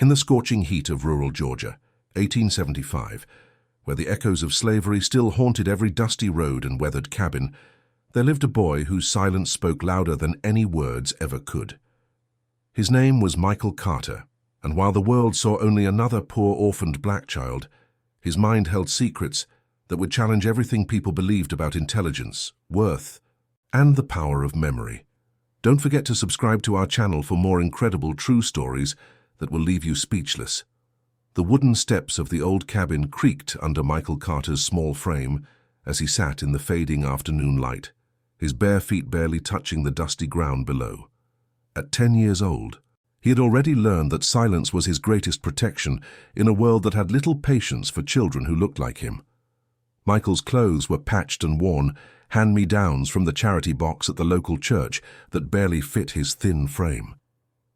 In the scorching heat of rural Georgia, 1875, where the echoes of slavery still haunted every dusty road and weathered cabin, there lived a boy whose silence spoke louder than any words ever could. His name was Michael Carter, and while the world saw only another poor orphaned black child, his mind held secrets that would challenge everything people believed about intelligence, worth, and the power of memory. Don't forget to subscribe to our channel for more incredible true stories that will leave you speechless. The wooden steps of the old cabin creaked under Michael Carter's small frame as he sat in the fading afternoon light, his bare feet barely touching the dusty ground below. At 10 years old, he had already learned that silence was his greatest protection in a world that had little patience for children who looked like him. Michael's clothes were patched and worn, hand-me-downs from the charity box at the local church that barely fit his thin frame.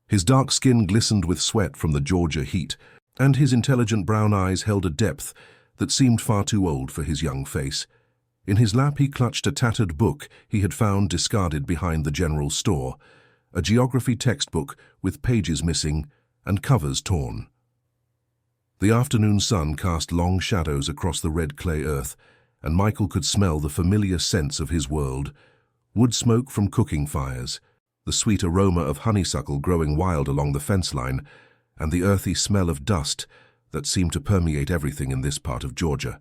His dark skin glistened with sweat from the Georgia heat, and his intelligent brown eyes held a depth that seemed far too old for his young face. In his lap he clutched a tattered book he had found discarded behind the general store, a geography textbook with pages missing and covers torn. The afternoon sun cast long shadows across the red clay earth, and Michael could smell the familiar scents of his world: wood smoke from cooking fires, the sweet aroma of honeysuckle growing wild along the fence line, and the earthy smell of dust that seemed to permeate everything in this part of Georgia.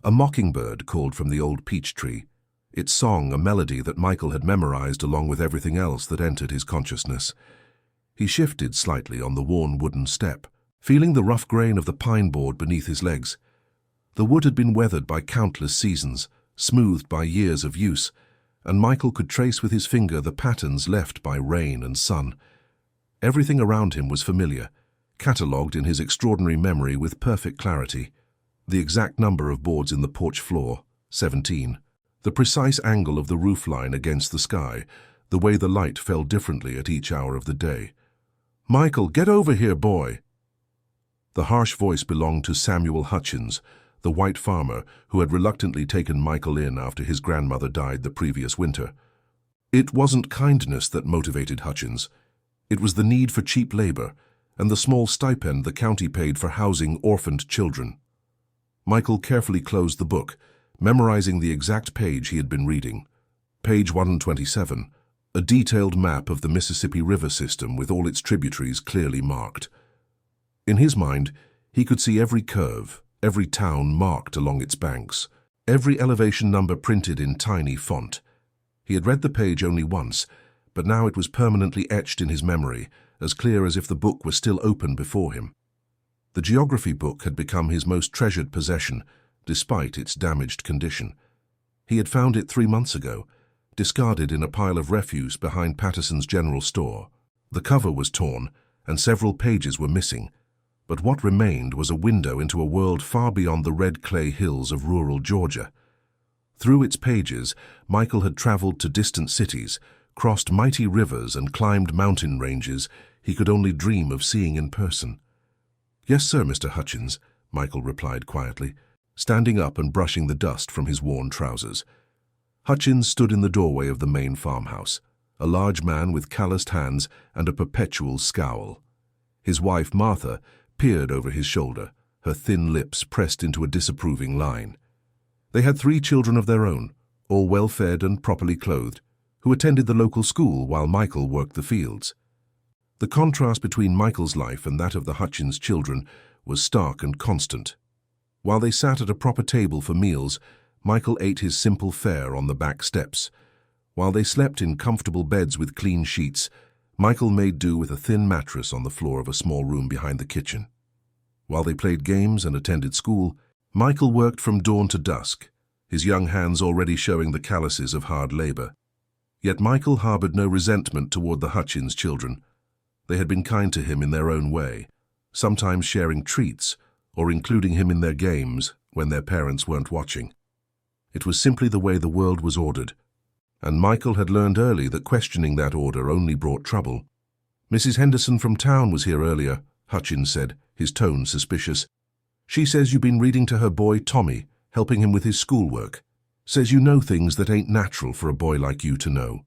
A mockingbird called from the old peach tree, its song a melody that Michael had memorized along with everything else that entered his consciousness. He shifted slightly on the worn wooden step, feeling the rough grain of the pine board beneath his legs. The wood had been weathered by countless seasons, smoothed by years of use, and Michael could trace with his finger the patterns left by rain and sun. Everything around him was familiar, catalogued in his extraordinary memory with perfect clarity. The exact number of boards in the porch floor, 17. The precise angle of the roofline against the sky, the way the light fell differently at each hour of the day. "Michael, get over here, boy!" The harsh voice belonged to Samuel Hutchins, the white farmer who had reluctantly taken Michael in after his grandmother died the previous winter. It wasn't kindness that motivated Hutchins. It was the need for cheap labor and the small stipend the county paid for housing orphaned children. Michael carefully closed the book, memorizing the exact page he had been reading. Page 127, a detailed map of the Mississippi River system with all its tributaries clearly marked. In his mind, he could see every curve, every town marked along its banks, every elevation number printed in tiny font. He had read the page only once, but now it was permanently etched in his memory, as clear as if the book were still open before him. The geography book had become his most treasured possession, despite its damaged condition. He had found it 3 months ago, discarded in a pile of refuse behind Patterson's general store. The cover was torn, and several pages were missing, but what remained was a window into a world far beyond the red clay hills of rural Georgia. Through its pages, Michael had traveled to distant cities, crossed mighty rivers and climbed mountain ranges he could only dream of seeing in person. "Yes, sir, Mr. Hutchins," Michael replied quietly, standing up and brushing the dust from his worn trousers. Hutchins stood in the doorway of the main farmhouse, a large man with calloused hands and a perpetual scowl. His wife, Martha, peered over his shoulder, her thin lips pressed into a disapproving line. They had 3 children of their own, all well-fed and properly clothed, who attended the local school while Michael worked the fields. The contrast between Michael's life and that of the Hutchins children was stark and constant. While they sat at a proper table for meals, Michael ate his simple fare on the back steps. While they slept in comfortable beds with clean sheets, Michael made do with a thin mattress on the floor of a small room behind the kitchen. While they played games and attended school, Michael worked from dawn to dusk, his young hands already showing the calluses of hard labor. Yet Michael harbored no resentment toward the Hutchins children. They had been kind to him in their own way, sometimes sharing treats or including him in their games when their parents weren't watching. It was simply the way the world was ordered, and Michael had learned early that questioning that order only brought trouble. "Mrs. Henderson from town was here earlier," Hutchins said, his tone suspicious. "She says you've been reading to her boy, Tommy, helping him with his schoolwork. Says you know things that ain't natural for a boy like you to know."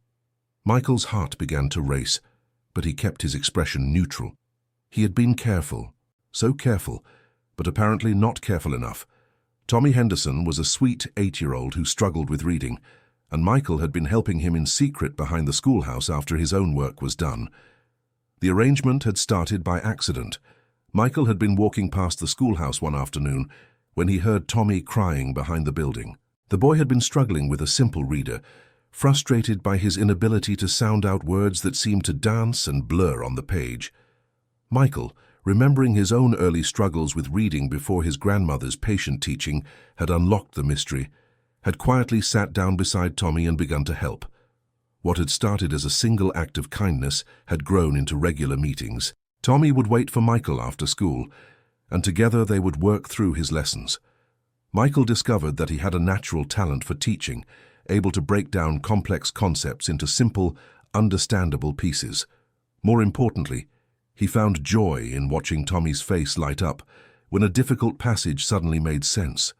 Michael's heart began to race, but he kept his expression neutral. He had been careful, so careful, but apparently not careful enough. Tommy Henderson was a sweet 8-year-old who struggled with reading, and Michael had been helping him in secret behind the schoolhouse after his own work was done. The arrangement had started by accident. Michael had been walking past the schoolhouse one afternoon when he heard Tommy crying behind the building. The boy had been struggling with a simple reader, frustrated by his inability to sound out words that seemed to dance and blur on the page. Michael, remembering his own early struggles with reading before his grandmother's patient teaching had unlocked the mystery, had quietly sat down beside Tommy and begun to help. What had started as a single act of kindness had grown into regular meetings. Tommy would wait for Michael after school, and together they would work through his lessons. Michael discovered that he had a natural talent for teaching, able to break down complex concepts into simple, understandable pieces. More importantly, he found joy in watching Tommy's face light up when a difficult passage suddenly made sense.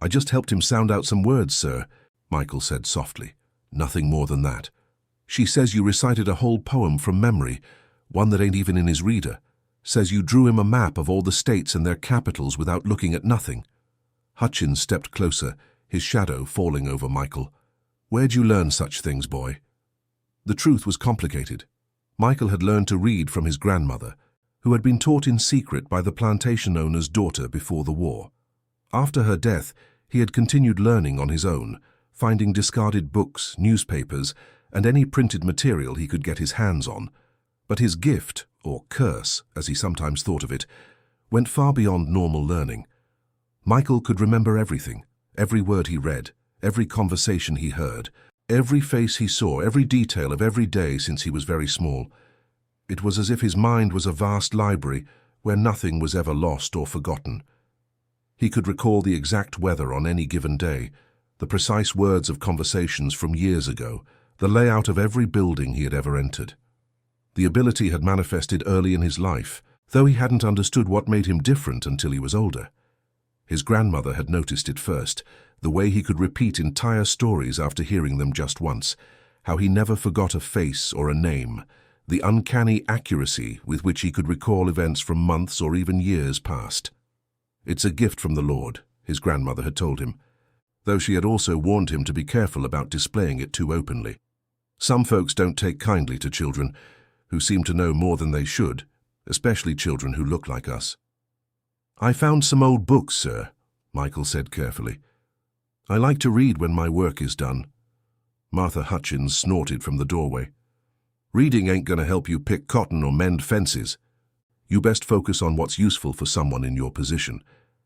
"I just helped him sound out some words, sir," Michael said softly. "Nothing more than that. She says you recited a whole poem from memory, one that ain't even in his reader. Says you drew him a map of all the states and their capitals without looking at nothing." Hutchins stepped closer, his shadow falling over Michael. "Where'd you learn such things, boy?" The truth was complicated. Michael had learned to read from his grandmother, who had been taught in secret by the plantation owner's daughter before the war. After her death, he had continued learning on his own, finding discarded books, newspapers, and any printed material he could get his hands on. But his gift, or curse, as he sometimes thought of it, went far beyond normal learning. Michael could remember everything, every word he read, every conversation he heard, every face he saw, every detail of every day since he was very small. It was as if his mind was a vast library where nothing was ever lost or forgotten. He could recall the exact weather on any given day, the precise words of conversations from years ago, the layout of every building he had ever entered. The ability had manifested early in his life, though he hadn't understood what made him different until he was older. His grandmother had noticed it first, the way he could repeat entire stories after hearing them just once, how he never forgot a face or a name, the uncanny accuracy with which he could recall events from months or even years past. "It's a gift from the Lord," his grandmother had told him, though she had also warned him to be careful about displaying it too openly. Some folks don't take kindly to children who seem to know more than they should, especially children who look like us. "I found some old books, sir," Michael said carefully. "I like to read when my work is done." Martha Hutchins snorted from the doorway. "Reading ain't going to help you pick cotton or mend fences. You best focus on what's useful for someone in your position."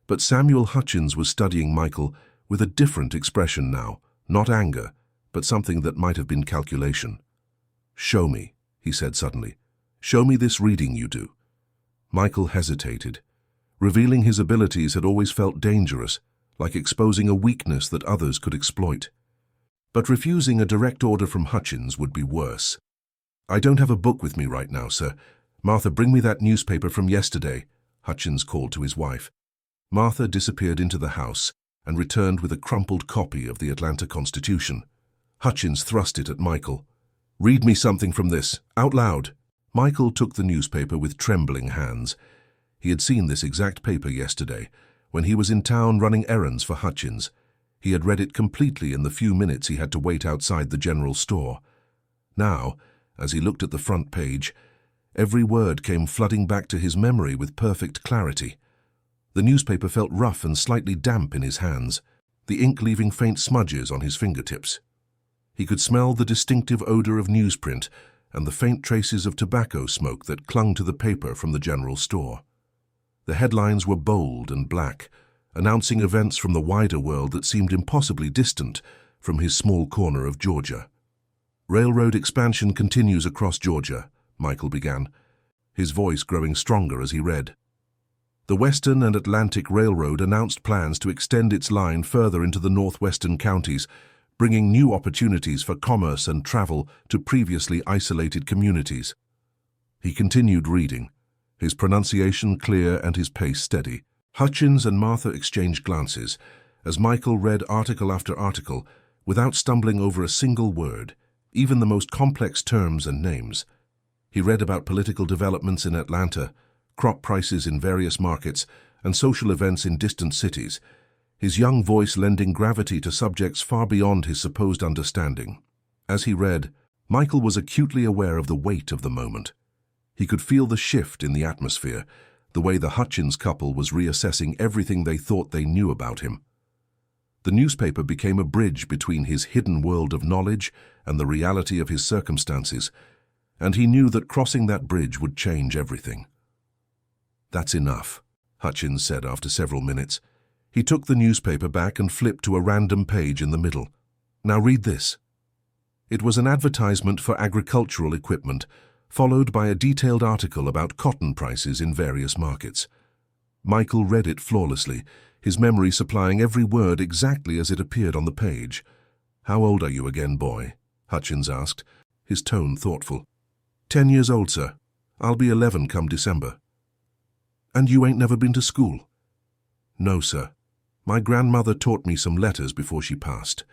But Samuel Hutchins was studying Michael with a different expression now, not anger, but something that might have been calculation. "Show me," he said suddenly. "Show me this reading you do." Michael hesitated. Revealing his abilities had always felt dangerous, like exposing a weakness that others could exploit. But refusing a direct order from Hutchins would be worse. "I don't have a book with me right now, sir. Martha, bring me that newspaper from yesterday," Hutchins called to his wife. Martha disappeared into the house and returned with a crumpled copy of the Atlanta Constitution. Hutchins thrust it at Michael. "Read me something from this, out loud." Michael took the newspaper with trembling hands. He had seen this exact paper yesterday, when he was in town running errands for Hutchins. He had read it completely in the few minutes he had to wait outside the general store. Now, as he looked at the front page, every word came flooding back to his memory with perfect clarity. The newspaper felt rough and slightly damp in his hands, the ink leaving faint smudges on his fingertips. He could smell the distinctive odor of newsprint and the faint traces of tobacco smoke that clung to the paper from the general store. The headlines were bold and black, announcing events from the wider world that seemed impossibly distant from his small corner of Georgia. "Railroad expansion continues across Georgia," Michael began, his voice growing stronger as he read. "The Western and Atlantic Railroad announced plans to extend its line further into the northwestern counties, bringing new opportunities for commerce and travel to previously isolated communities." He continued reading, his pronunciation clear and his pace steady. Hutchins and Martha exchanged glances as Michael read article after article without stumbling over a single word, even the most complex terms and names. He read about political developments in Atlanta, crop prices in various markets, and social events in distant cities, his young voice lending gravity to subjects far beyond his supposed understanding. As he read, Michael was acutely aware of the weight of the moment. He could feel the shift in the atmosphere, the way the Hutchins couple was reassessing everything they thought they knew about him. The newspaper became a bridge between his hidden world of knowledge and the reality of his circumstances, and he knew that crossing that bridge would change everything. "That's enough," Hutchins said after several minutes. He took the newspaper back and flipped to a random page in the middle. "Now read this." It was an advertisement for agricultural equipment, followed by a detailed article about cotton prices in various markets. Michael read it flawlessly, his memory supplying every word exactly as it appeared on the page. "How old are you again, boy?" Hutchins asked, his tone thoughtful. 10 years old, sir. I'll be 11 come December." "And you ain't never been to school?" "No, sir. My grandmother taught me some letters before she passed."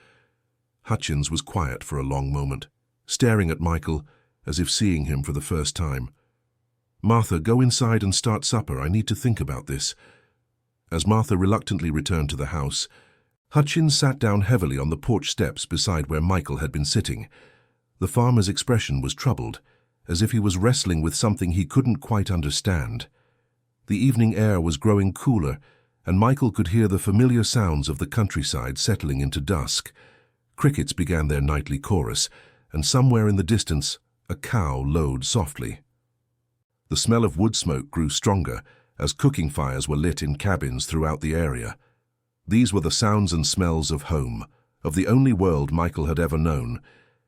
Hutchins was quiet for a long moment, staring at Michael as if seeing him for the first time. "Martha, go inside and start supper. I need to think about this." As Martha reluctantly returned to the house, Hutchins sat down heavily on the porch steps beside where Michael had been sitting. The farmer's expression was troubled, as if he was wrestling with something he couldn't quite understand. The evening air was growing cooler, and Michael could hear the familiar sounds of the countryside settling into dusk. Crickets began their nightly chorus, and somewhere in the distance, a cow lowed softly. The smell of wood smoke grew stronger as cooking fires were lit in cabins throughout the area. These were the sounds and smells of home, of the only world Michael had ever known,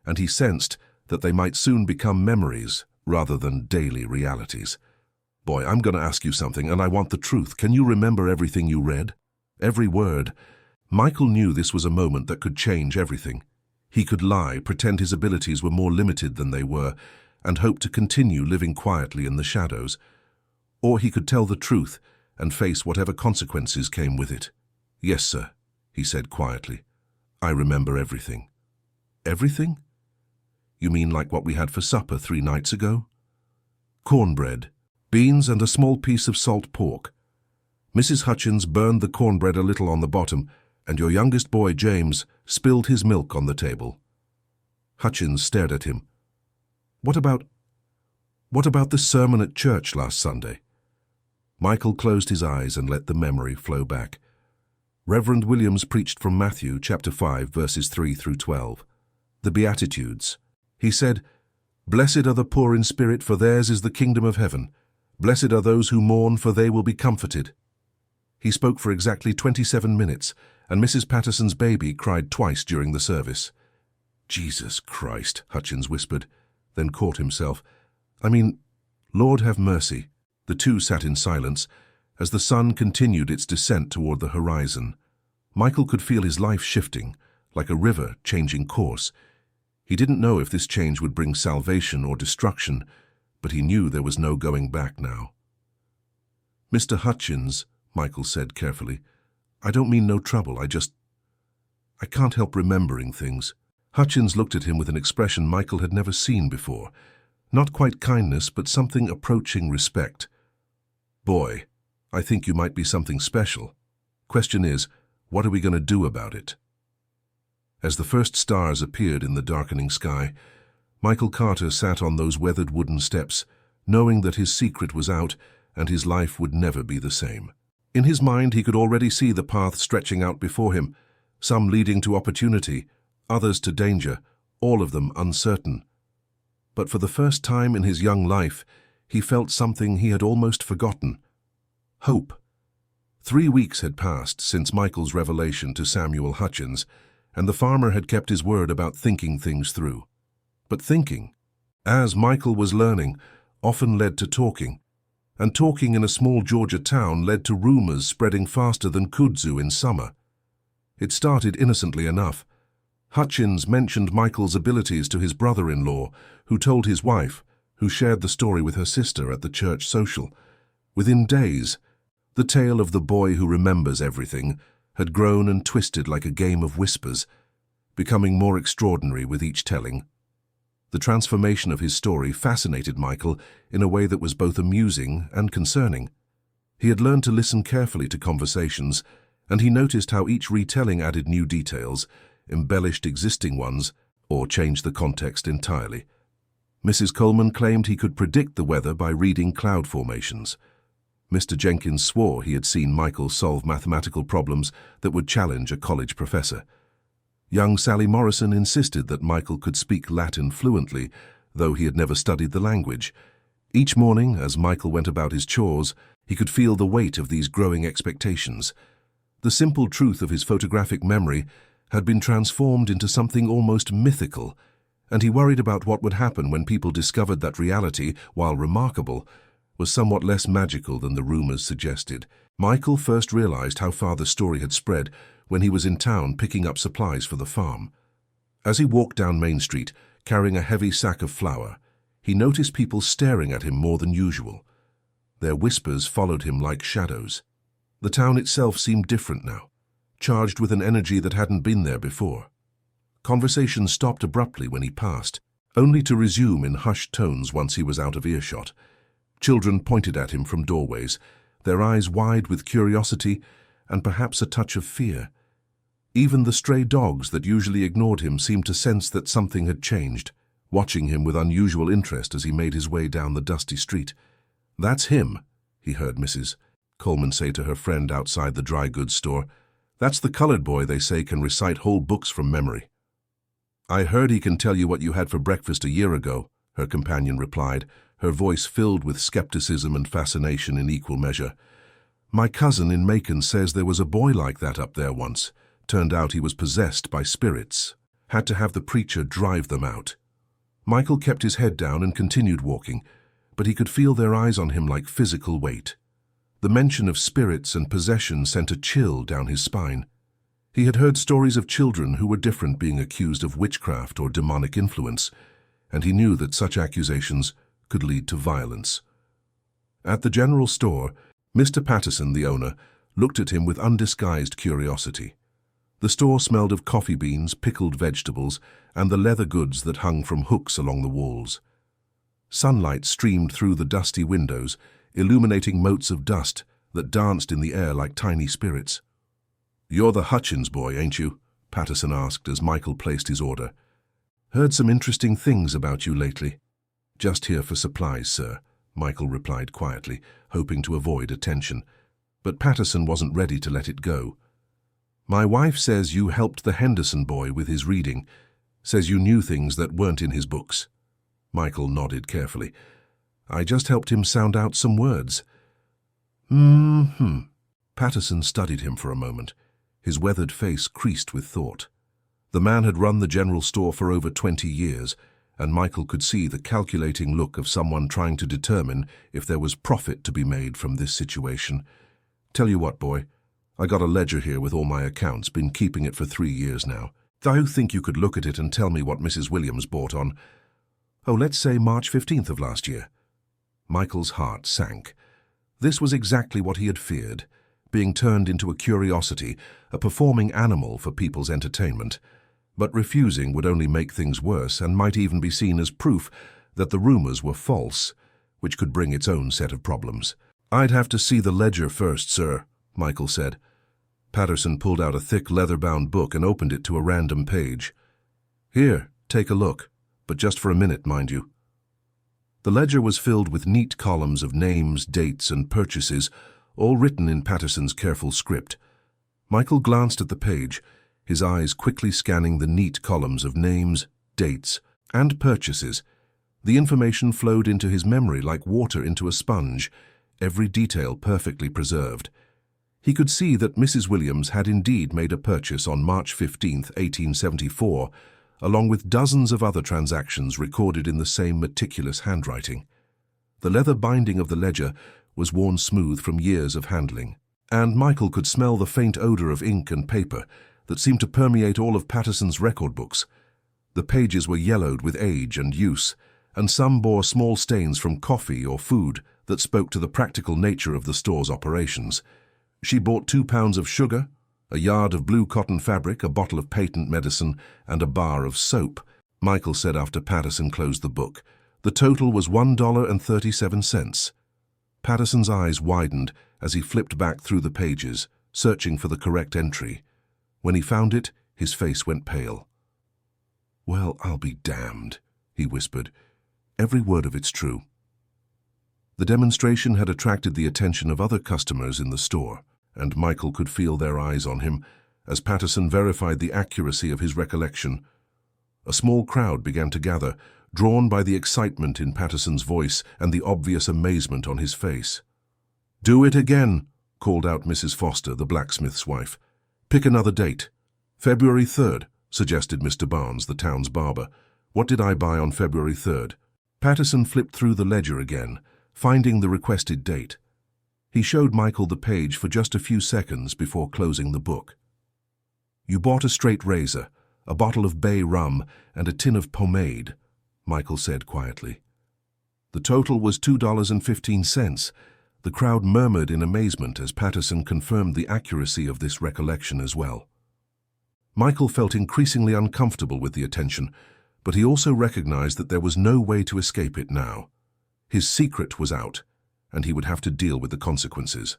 and he sensed that they might soon become memories rather than daily realities. "Boy, I'm going to ask you something, and I want the truth. Can you remember everything you read?" Every word. Michael knew this was a moment that could change everything. He could lie, pretend his abilities were more limited than they were, and hope to continue living quietly in the shadows. Or he could tell the truth and face whatever consequences came with it. "Yes, sir," he said quietly. "I remember everything." "Everything? You mean like what we had for supper 3 nights ago?" "Cornbread, beans and a small piece of salt pork. Mrs. Hutchins burned the cornbread a little on the bottom, and your youngest boy, James, spilled his milk on the table." Hutchins stared at him. What about the sermon at church last Sunday?" Michael closed his eyes and let the memory flow back. Reverend Williams preached from Matthew chapter 5, verses 3 through 12. The Beatitudes. He said, "Blessed are the poor in spirit, for theirs is the kingdom of heaven. Blessed are those who mourn, for they will be comforted." He spoke for exactly 27 minutes, and Mrs. Patterson's baby cried twice during the service. "Jesus Christ," Hutchins whispered, then caught himself. Lord have mercy." The two sat in silence as the sun continued its descent toward the horizon. Michael could feel his life shifting, like a river changing course. He didn't know if this change would bring salvation or destruction, but he knew there was no going back now. "Mr. Hutchins," Michael said carefully, "I don't mean no trouble, I can't help remembering things." Hutchins looked at him with an expression Michael had never seen before. Not quite kindness, but something approaching respect. "Boy, I think you might be something special. Question is, what are we going to do about it?" As the first stars appeared in the darkening sky, Michael Carter sat on those weathered wooden steps, knowing that his secret was out and his life would never be the same. In his mind, he could already see the path stretching out before him, some leading to opportunity, others to danger, all of them uncertain. But for the first time in his young life, he felt something he had almost forgotten: hope. 3 weeks had passed since Michael's revelation to Samuel Hutchins, and the farmer had kept his word about thinking things through. But thinking, as Michael was learning, often led to talking, and talking in a small Georgia town led to rumors spreading faster than kudzu in summer. It started innocently enough. Hutchins mentioned Michael's abilities to his brother-in-law, who told his wife, who shared the story with her sister at the church social. Within days, the tale of the boy who remembers everything had grown and twisted like a game of whispers, becoming more extraordinary with each telling. The transformation of his story fascinated Michael in a way that was both amusing and concerning. He had learned to listen carefully to conversations, and he noticed how each retelling added new details, embellished existing ones, or changed the context entirely. Mrs. Coleman claimed he could predict the weather by reading cloud formations. Mr. Jenkins swore he had seen Michael solve mathematical problems that would challenge a college professor. Young Sally Morrison insisted that Michael could speak Latin fluently, though he had never studied the language. Each morning, as Michael went about his chores, he could feel the weight of these growing expectations. The simple truth of his photographic memory had been transformed into something almost mythical, and he worried about what would happen when people discovered that reality, while remarkable, was somewhat less magical than the rumors suggested. Michael first realized how far the story had spread when he was in town picking up supplies for the farm. As he walked down Main Street, carrying a heavy sack of flour, he noticed people staring at him more than usual. Their whispers followed him like shadows. The town itself seemed different now, charged with an energy that hadn't been there before. Conversation stopped abruptly when he passed, only to resume in hushed tones once he was out of earshot. Children pointed at him from doorways, their eyes wide with curiosity and perhaps a touch of fear. Even the stray dogs that usually ignored him seemed to sense that something had changed, watching him with unusual interest as he made his way down the dusty street. "That's him," he heard Mrs. Coleman say to her friend outside the dry goods store. "That's the colored boy they say can recite whole books from memory." "I heard he can tell you what you had for breakfast a year ago," her companion replied, her voice filled with skepticism and fascination in equal measure. "My cousin in Macon says there was a boy like that up there once. Turned out he was possessed by spirits. Had to have the preacher drive them out." Michael kept his head down and continued walking, but he could feel their eyes on him like physical weight. The mention of spirits and possession sent a chill down his spine. He had heard stories of children who were different being accused of witchcraft or demonic influence, and he knew that such accusations could lead to violence. At the general store, Mr. Patterson, the owner, looked at him with undisguised curiosity. The store smelled of coffee beans, pickled vegetables, and the leather goods that hung from hooks along the walls. Sunlight streamed through the dusty windows, illuminating motes of dust that danced in the air like tiny spirits. "You're the Hutchins boy, ain't you?" Patterson asked as Michael placed his order. "Heard some interesting things about you lately." "Just here for supplies, sir," Michael replied quietly, hoping to avoid attention. But Patterson wasn't ready to let it go. "My wife says you helped the Henderson boy with his reading, says you knew things that weren't in his books." Michael nodded carefully. "I just helped him sound out some words." Patterson studied him for a moment, his weathered face creased with thought. The man had run the general store for over 20 years, and Michael could see the calculating look of someone trying to determine if there was profit to be made from this situation. "Tell you what, boy, I got a ledger here with all my accounts, been keeping it for 3 years now. I think you could look at it and tell me what Mrs. Williams bought on, let's say March 15th of last year." Michael's heart sank. This was exactly what he had feared, being turned into a curiosity, a performing animal for people's entertainment. But refusing would only make things worse and might even be seen as proof that the rumors were false, which could bring its own set of problems. "I'd have to see the ledger first, sir," Michael said. Patterson pulled out a thick leather-bound book and opened it to a random page. "Here, take a look, but just for a minute, mind you." The ledger was filled with neat columns of names, dates, and purchases, all written in Patterson's careful script. Michael glanced at the page, his eyes quickly scanning the neat columns of names, dates, and purchases. The information flowed into his memory like water into a sponge, every detail perfectly preserved. He could see that Mrs. Williams had indeed made a purchase on March 15, 1874, along with dozens of other transactions recorded in the same meticulous handwriting. The leather binding of the ledger was worn smooth from years of handling, and Michael could smell the faint odor of ink and paper that seemed to permeate all of Patterson's record books. The pages were yellowed with age and use, and some bore small stains from coffee or food that spoke to the practical nature of the store's operations. She bought 2 pounds of sugar, a yard of blue cotton fabric, a bottle of patent medicine, and a bar of soap. Michael said after Patterson closed the book. The total was $1.37. Patterson's eyes widened as he flipped back through the pages, searching for the correct entry. When he found it, his face went pale. "Well, I'll be damned," he whispered. "Every word of it's true." The demonstration had attracted the attention of other customers in the store, and Michael could feel their eyes on him as Patterson verified the accuracy of his recollection. A small crowd began to gather, drawn by the excitement in Patterson's voice and the obvious amazement on his face. "Do it again," called out Mrs. Foster, the blacksmith's wife. "Pick another date." "February 3rd, suggested Mr. Barnes, the town's barber. "What did I buy on February 3rd? Patterson flipped through the ledger again, finding the requested date. He showed Michael the page for just a few seconds before closing the book. "You bought a straight razor, a bottle of bay rum, and a tin of pomade," Michael said quietly. The total was $2.15. The crowd murmured in amazement as Patterson confirmed the accuracy of this recollection as well. Michael felt increasingly uncomfortable with the attention, but he also recognized that there was no way to escape it now. His secret was out, and he would have to deal with the consequences.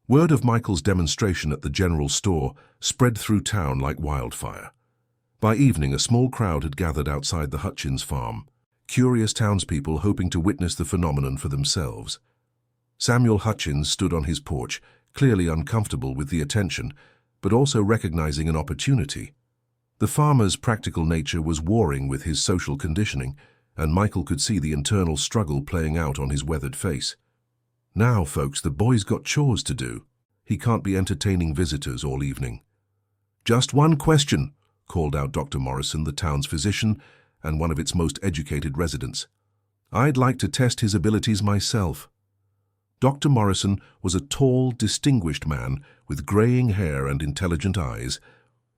Word of Michael's demonstration at the general store spread through town like wildfire. By evening, a small crowd had gathered outside the Hutchins farm, curious townspeople hoping to witness the phenomenon for themselves. Samuel Hutchins stood on his porch, clearly uncomfortable with the attention, but also recognizing an opportunity. The farmer's practical nature was warring with his social conditioning, and Michael could see the internal struggle playing out on his weathered face. "Now, folks, the boy's got chores to do. He can't be entertaining visitors all evening." "Just one question," called out Dr. Morrison, the town's physician and one of its most educated residents. "I'd like to test his abilities myself." Dr. Morrison was a tall, distinguished man with graying hair and intelligent eyes.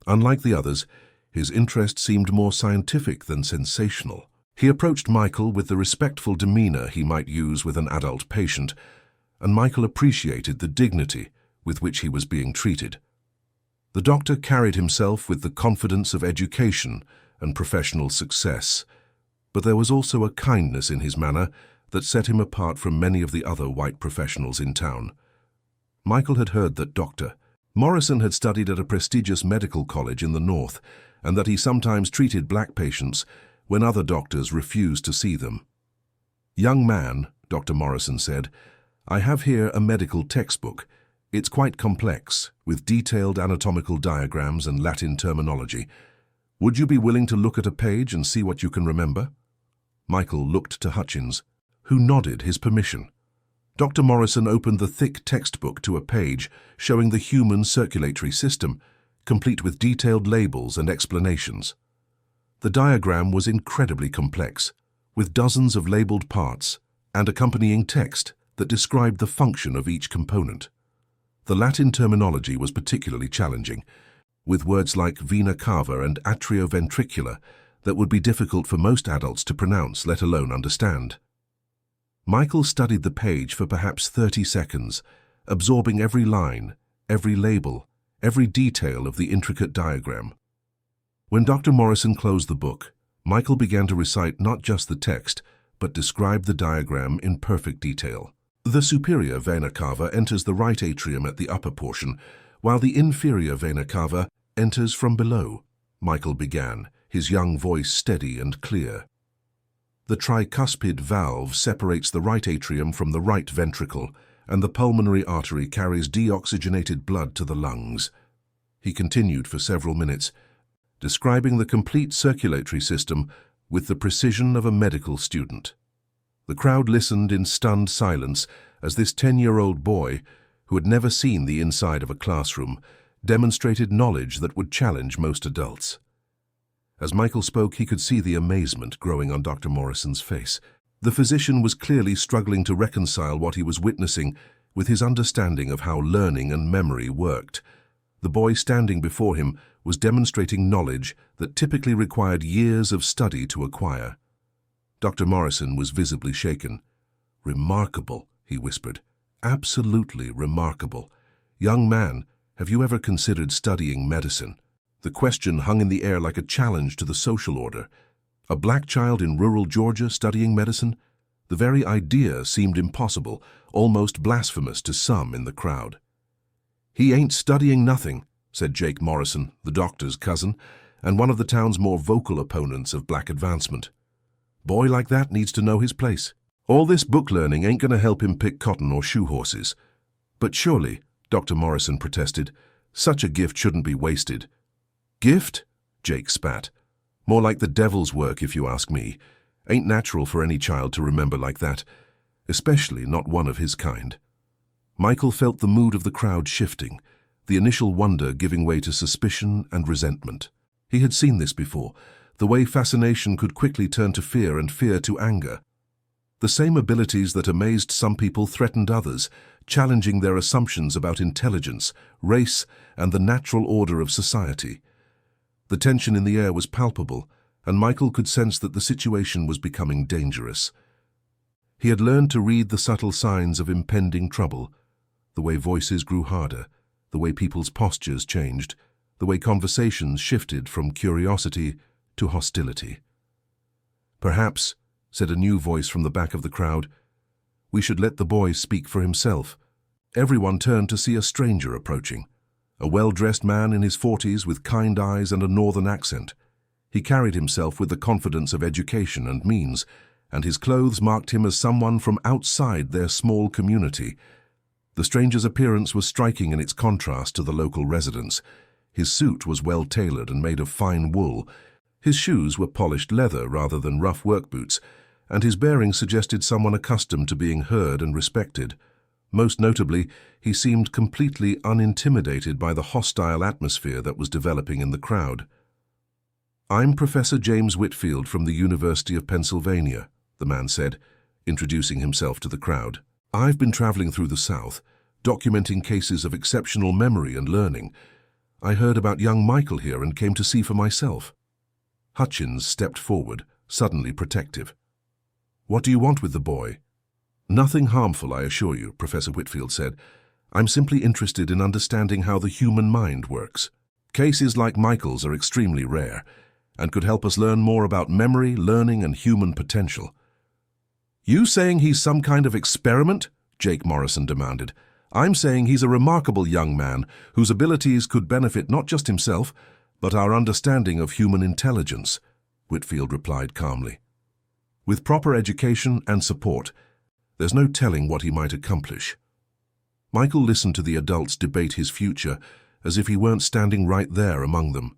Unlike the others, his interest seemed more scientific than sensational. He approached Michael with the respectful demeanor he might use with an adult patient, and Michael appreciated the dignity with which he was being treated. The doctor carried himself with the confidence of education and professional success, but there was also a kindness in his manner that set him apart from many of the other white professionals in town. Michael had heard that Dr. Morrison had studied at a prestigious medical college in the north, and that he sometimes treated black patients when other doctors refused to see them. "Young man," Dr. Morrison said, "I have here a medical textbook. It's quite complex, with detailed anatomical diagrams and Latin terminology. Would you be willing to look at a page and see what you can remember?" Michael looked to Hutchins, who nodded his permission. Dr. Morrison opened the thick textbook to a page showing the human circulatory system, complete with detailed labels and explanations. The diagram was incredibly complex, with dozens of labeled parts and accompanying text that described the function of each component. The Latin terminology was particularly challenging, with words like vena cava and atrioventricular that would be difficult for most adults to pronounce, let alone understand. Michael studied the page for perhaps 30 seconds, absorbing every line, every label, every detail of the intricate diagram. When Dr. Morrison closed the book, Michael began to recite not just the text, but describe the diagram in perfect detail. The superior vena cava enters the right atrium at the upper portion, while the inferior vena cava enters from below, Michael began, his young voice steady and clear. The tricuspid valve separates the right atrium from the right ventricle, and the pulmonary artery carries deoxygenated blood to the lungs. He continued for several minutes, describing the complete circulatory system with the precision of a medical student. The crowd listened in stunned silence as this 10-year-old boy, who had never seen the inside of a classroom, demonstrated knowledge that would challenge most adults. As Michael spoke, he could see the amazement growing on Dr. Morrison's face. The physician was clearly struggling to reconcile what he was witnessing with his understanding of how learning and memory worked. The boy standing before him was demonstrating knowledge that typically required years of study to acquire. Dr. Morrison was visibly shaken. "Remarkable," he whispered. "Absolutely remarkable. Young man, have you ever considered studying medicine?" The question hung in the air like a challenge to the social order. A black child in rural Georgia studying medicine? The very idea seemed impossible, almost blasphemous to some in the crowd. "He ain't studying nothing," said Jake Morrison, the doctor's cousin, and one of the town's more vocal opponents of black advancement. "Boy like that needs to know his place. All this book learning ain't going to help him pick cotton or shoe horses." "But surely," Dr. Morrison protested, "such a gift shouldn't be wasted." "Gift?" Jake spat. "More like the devil's work, if you ask me. Ain't natural for any child to remember like that, especially not one of his kind." Michael felt the mood of the crowd shifting, the initial wonder giving way to suspicion and resentment. He had seen this before, the way fascination could quickly turn to fear and fear to anger. The same abilities that amazed some people threatened others, challenging their assumptions about intelligence, race, and the natural order of society. The tension in the air was palpable, and Michael could sense that the situation was becoming dangerous. He had learned to read the subtle signs of impending trouble, the way voices grew harder, the way people's postures changed, the way conversations shifted from curiosity to hostility. "Perhaps," said a new voice from the back of the crowd, "we should let the boy speak for himself." Everyone turned to see a stranger approaching, a well-dressed man in his 40s with kind eyes and a northern accent. He carried himself with the confidence of education and means, and his clothes marked him as someone from outside their small community. The stranger's appearance was striking in its contrast to the local residents. His suit was well-tailored and made of fine wool. His shoes were polished leather rather than rough work boots, and his bearing suggested someone accustomed to being heard and respected. Most notably, he seemed completely unintimidated by the hostile atmosphere that was developing in the crowd. "I'm Professor James Whitfield from the University of Pennsylvania," the man said, introducing himself to the crowd. "I've been traveling through the South, documenting cases of exceptional memory and learning. I heard about young Michael here and came to see for myself." Hutchins stepped forward, suddenly protective. "What do you want with the boy?" "Nothing harmful, I assure you," Professor Whitfield said. "I'm simply interested in understanding how the human mind works. Cases like Michael's are extremely rare and could help us learn more about memory, learning, and human potential." "You saying he's some kind of experiment?" Jake Morrison demanded. "I'm saying he's a remarkable young man whose abilities could benefit not just himself, but our understanding of human intelligence," Whitfield replied calmly. "With proper education and support, there's no telling what he might accomplish." Michael listened to the adults debate his future as if he weren't standing right there among them.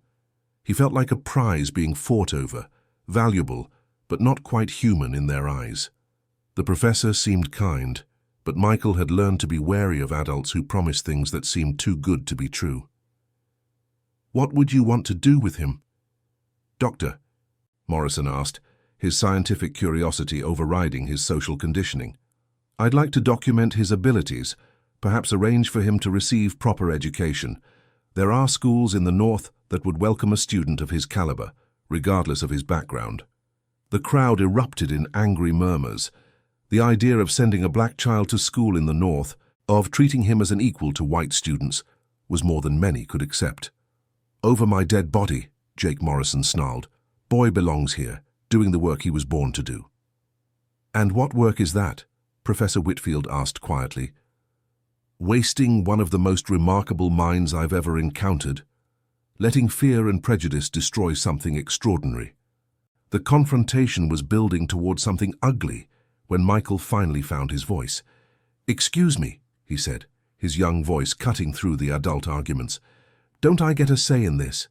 He felt like a prize being fought over, valuable, but not quite human in their eyes. The professor seemed kind, but Michael had learned to be wary of adults who promised things that seemed too good to be true. "What would you want to do with him?" "Doctor," Morrison asked, his scientific curiosity overriding his social conditioning. "I'd like to document his abilities, perhaps arrange for him to receive proper education. There are schools in the North that would welcome a student of his caliber, regardless of his background." The crowd erupted in angry murmurs. The idea of sending a black child to school in the North, of treating him as an equal to white students, was more than many could accept. "Over my dead body," Jake Morrison snarled. "Boy belongs here, doing the work he was born to do." "And what work is that?" Professor Whitfield asked quietly. "Wasting one of the most remarkable minds I've ever encountered. Letting fear and prejudice destroy something extraordinary." The confrontation was building toward something ugly when Michael finally found his voice. "Excuse me," he said, his young voice cutting through the adult arguments. "Don't I get a say in this?"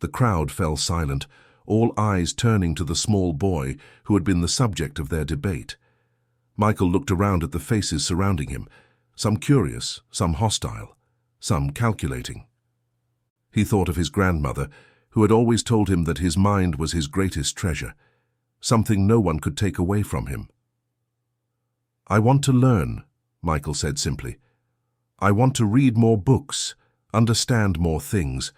The crowd fell silent, all eyes turning to the small boy who had been the subject of their debate. Michael looked around at the faces surrounding him, some curious, some hostile, some calculating. He thought of his grandmother, who had always told him that his mind was his greatest treasure, something no one could take away from him. "I want to learn," Michael said simply. "I want to read more books, understand more things.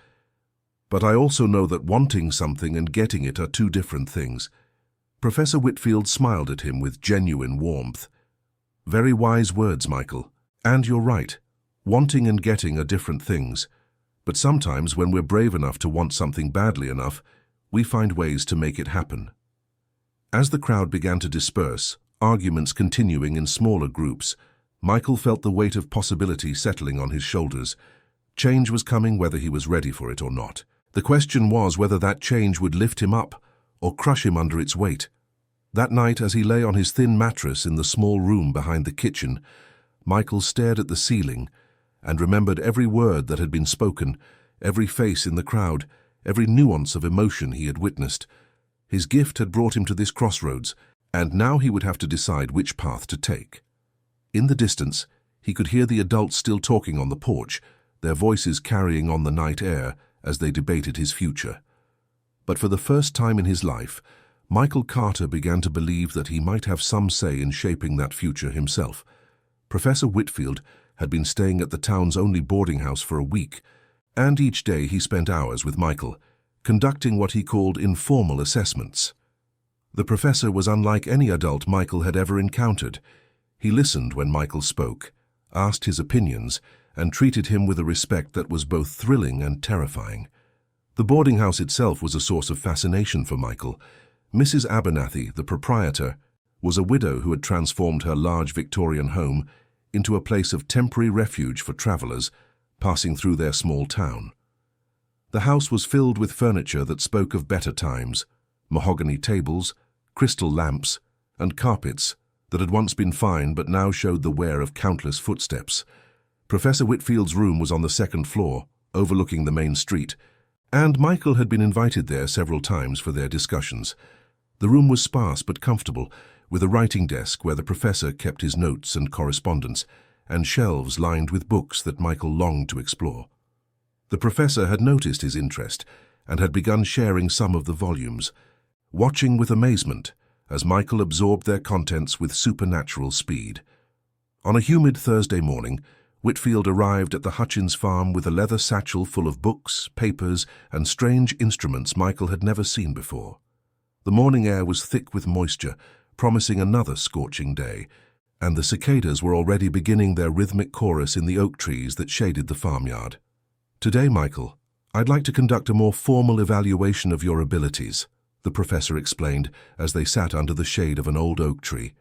But I also know that wanting something and getting it are two different things." Professor Whitfield smiled at him with genuine warmth. "Very wise words, Michael. And you're right. Wanting and getting are different things. But sometimes when we're brave enough to want something badly enough, we find ways to make it happen. As the crowd began to disperse, arguments continuing in smaller groups, Michael felt the weight of possibility settling on his shoulders. Change was coming whether he was ready for it or not. The question was whether that change would lift him up or crush him under its weight. That night, as he lay on his thin mattress in the small room behind the kitchen, Michael stared at the ceiling and remembered every word that had been spoken, every face in the crowd, every nuance of emotion he had witnessed. His gift had brought him to this crossroads, and now he would have to decide which path to take. In the distance, he could hear the adults still talking on the porch, their voices carrying on the night air as they debated his future. But for the first time in his life, Michael Carter began to believe that he might have some say in shaping that future himself. Professor Whitfield had been staying at the town's only boarding house for a week, and each day he spent hours with Michael, conducting what he called informal assessments. The professor was unlike any adult Michael had ever encountered. He listened when Michael spoke, asked his opinions, and treated him with a respect that was both thrilling and terrifying. The boarding house itself was a source of fascination for Michael. Mrs. Abernathy, the proprietor, was a widow who had transformed her large Victorian home into a place of temporary refuge for travelers passing through their small town. The house was filled with furniture that spoke of better times, mahogany tables, crystal lamps, and carpets that had once been fine but now showed the wear of countless footsteps. Professor Whitfield's room was on the second floor, overlooking the main street, and Michael had been invited there several times for their discussions. The room was sparse but comfortable, with a writing desk where the professor kept his notes and correspondence, and shelves lined with books that Michael longed to explore. The professor had noticed his interest and had begun sharing some of the volumes, watching with amazement as Michael absorbed their contents with supernatural speed. On a humid Thursday morning, Whitfield arrived at the Hutchins farm with a leather satchel full of books, papers, and strange instruments Michael had never seen before. The morning air was thick with moisture, promising another scorching day, and the cicadas were already beginning their rhythmic chorus in the oak trees that shaded the farmyard. "Today, Michael, I'd like to conduct a more formal evaluation of your abilities," the professor explained as they sat under the shade of an old oak tree.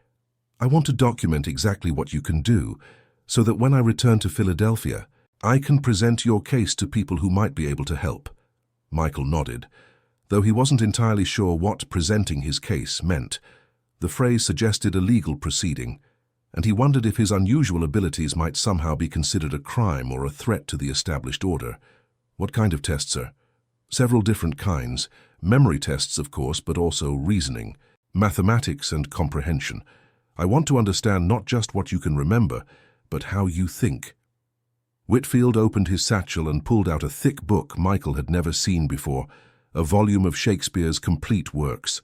"I want to document exactly what you can do, so that when I return to Philadelphia, I can present your case to people who might be able to help." Michael nodded, though he wasn't entirely sure what presenting his case meant. The phrase suggested a legal proceeding, and he wondered if his unusual abilities might somehow be considered a crime or a threat to the established order. "What kind of tests, sir?" "Several different kinds. Memory tests, of course, but also reasoning, mathematics, and comprehension. I want to understand not just what you can remember, but how you think." Whitfield opened his satchel and pulled out a thick book Michael had never seen before, a volume of Shakespeare's complete works.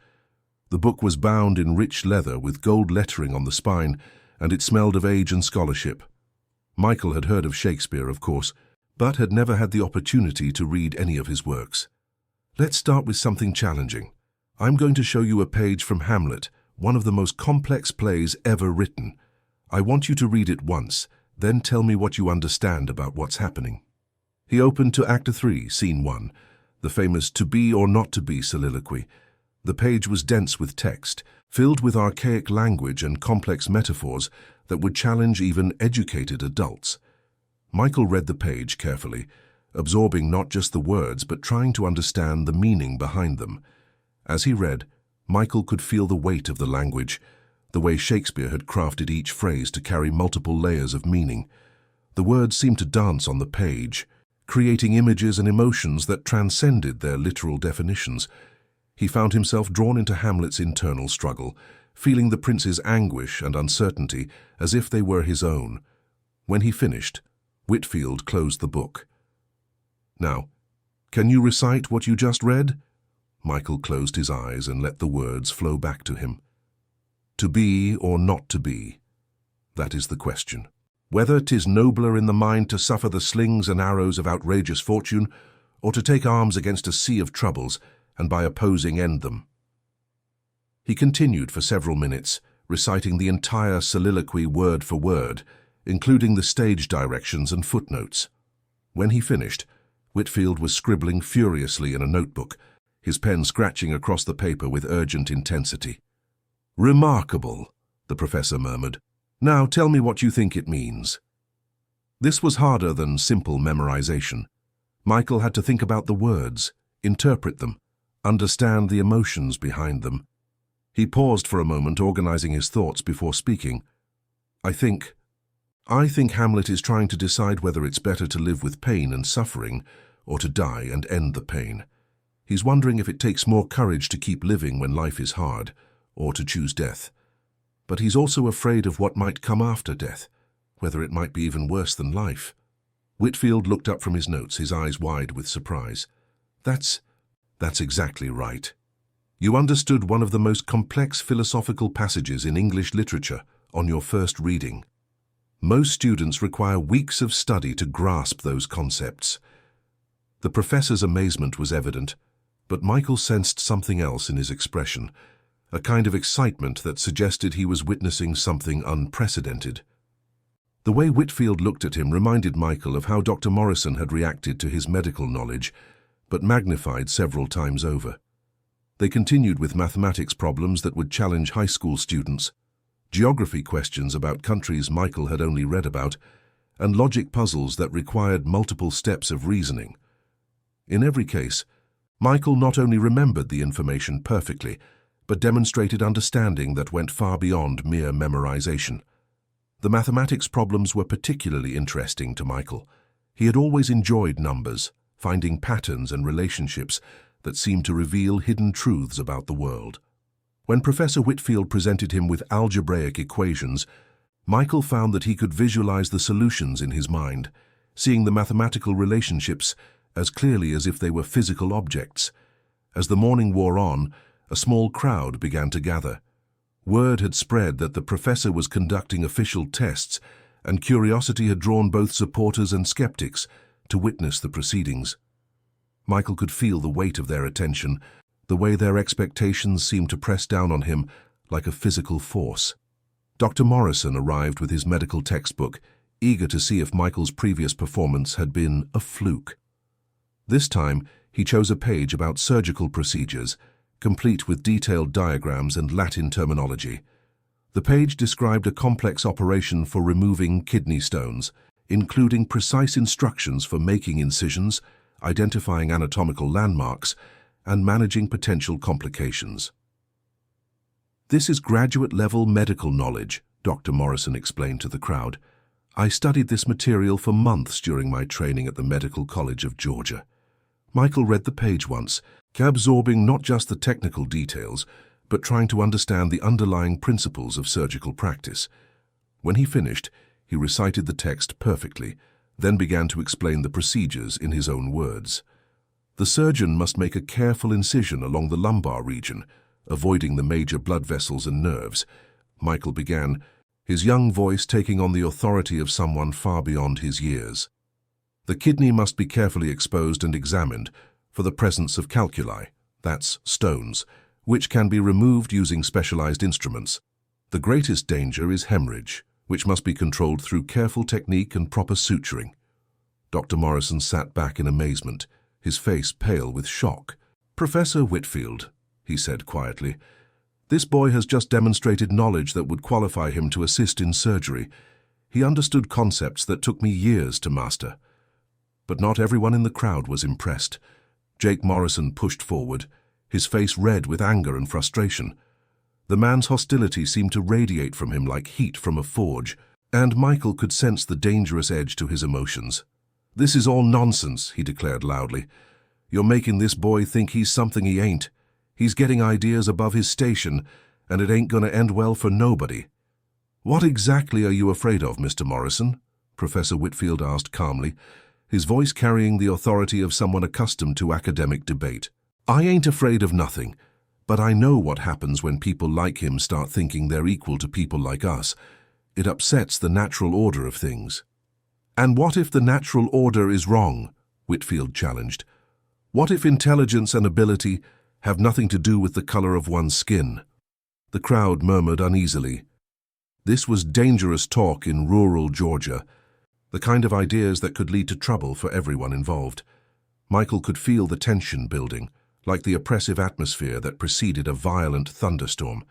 The book was bound in rich leather with gold lettering on the spine, and it smelled of age and scholarship. Michael had heard of Shakespeare, of course, but had never had the opportunity to read any of his works. "Let's start with something challenging. I'm going to show you a page from Hamlet, one of the most complex plays ever written. I want you to read it once, then tell me what you understand about what's happening." He opened to Act 3, Scene 1, the famous "to be or not to be" soliloquy. The page was dense with text, filled with archaic language and complex metaphors that would challenge even educated adults. Michael read the page carefully, absorbing not just the words but trying to understand the meaning behind them. As he read, Michael could feel the weight of the language, the way Shakespeare had crafted each phrase to carry multiple layers of meaning. The words seemed to dance on the page, creating images and emotions that transcended their literal definitions. He found himself drawn into Hamlet's internal struggle, feeling the prince's anguish and uncertainty as if they were his own. When he finished, Whitfield closed the book. "Now, can you recite what you just read?" Michael closed his eyes and let the words flow back to him. "To be or not to be, that is the question. Whether 'tis nobler in the mind to suffer the slings and arrows of outrageous fortune, or to take arms against a sea of troubles, and by opposing end them." He continued for several minutes, reciting the entire soliloquy word for word, including the stage directions and footnotes. When he finished, Whitfield was scribbling furiously in a notebook, his pen scratching across the paper with urgent intensity. "Remarkable," the professor murmured. "Now tell me what you think it means." This was harder than simple memorization. Michael had to think about the words, interpret them, understand the emotions behind them. He paused for a moment, organizing his thoughts before speaking. I think Hamlet is trying to decide whether it's better to live with pain and suffering or to die and end the pain. He's wondering if it takes more courage to keep living when life is hard, or to choose death. But he's also afraid of what might come after death, whether it might be even worse than life. Whitfield looked up from his notes, his eyes wide with surprise. That's exactly right. You understood one of the most complex philosophical passages in English literature on your first reading. Most students require weeks of study to grasp those concepts. The professor's amazement was evident, but Michael sensed something else in his expression, a kind of excitement that suggested he was witnessing something unprecedented. The way Whitfield looked at him reminded Michael of how Dr. Morrison had reacted to his medical knowledge, but magnified several times over. They continued with mathematics problems that would challenge high school students, geography questions about countries Michael had only read about, and logic puzzles that required multiple steps of reasoning. In every case, Michael not only remembered the information perfectly, but demonstrated understanding that went far beyond mere memorization. The mathematics problems were particularly interesting to Michael. He had always enjoyed numbers, finding patterns and relationships that seemed to reveal hidden truths about the world. When Professor Whitfield presented him with algebraic equations, Michael found that he could visualize the solutions in his mind, seeing the mathematical relationships as clearly as if they were physical objects. As the morning wore on, a small crowd began to gather. Word had spread that the professor was conducting official tests, and curiosity had drawn both supporters and skeptics to witness the proceedings. Michael could feel the weight of their attention, the way their expectations seemed to press down on him like a physical force. Dr. Morrison arrived with his medical textbook, eager to see if Michael's previous performance had been a fluke. This time, he chose a page about surgical procedures, complete with detailed diagrams and Latin terminology. The page described a complex operation for removing kidney stones, including precise instructions for making incisions, identifying anatomical landmarks, and managing potential complications. "This is graduate-level medical knowledge," Dr. Morrison explained to the crowd. "I studied this material for months during my training at the Medical College of Georgia." Michael read the page once, absorbing not just the technical details, but trying to understand the underlying principles of surgical practice. When he finished, he recited the text perfectly, then began to explain the procedures in his own words. The surgeon must make a careful incision along the lumbar region, avoiding the major blood vessels and nerves. Michael began, his young voice taking on the authority of someone far beyond his years. The kidney must be carefully exposed and examined for the presence of calculi, that's stones, which can be removed using specialized instruments. The greatest danger is hemorrhage, which must be controlled through careful technique and proper suturing. Dr. Morrison sat back in amazement, his face pale with shock. "Professor Whitfield," he said quietly, "this boy has just demonstrated knowledge that would qualify him to assist in surgery. He understood concepts that took me years to master." But not everyone in the crowd was impressed. Jake Morrison pushed forward, his face red with anger and frustration. The man's hostility seemed to radiate from him like heat from a forge, and Michael could sense the dangerous edge to his emotions. "This is all nonsense," he declared loudly. "You're making this boy think he's something he ain't. He's getting ideas above his station, and it ain't gonna end well for nobody." "What exactly are you afraid of, Mr. Morrison?" Professor Whitfield asked calmly, his voice carrying the authority of someone accustomed to academic debate. "I ain't afraid of nothing, but I know what happens when people like him start thinking they're equal to people like us. It upsets the natural order of things." "And what if the natural order is wrong?" Whitfield challenged. "What if intelligence and ability have nothing to do with the color of one's skin?" The crowd murmured uneasily. This was dangerous talk in rural Georgia, the kind of ideas that could lead to trouble for everyone involved. Michael could feel the tension building, like the oppressive atmosphere that preceded a violent thunderstorm.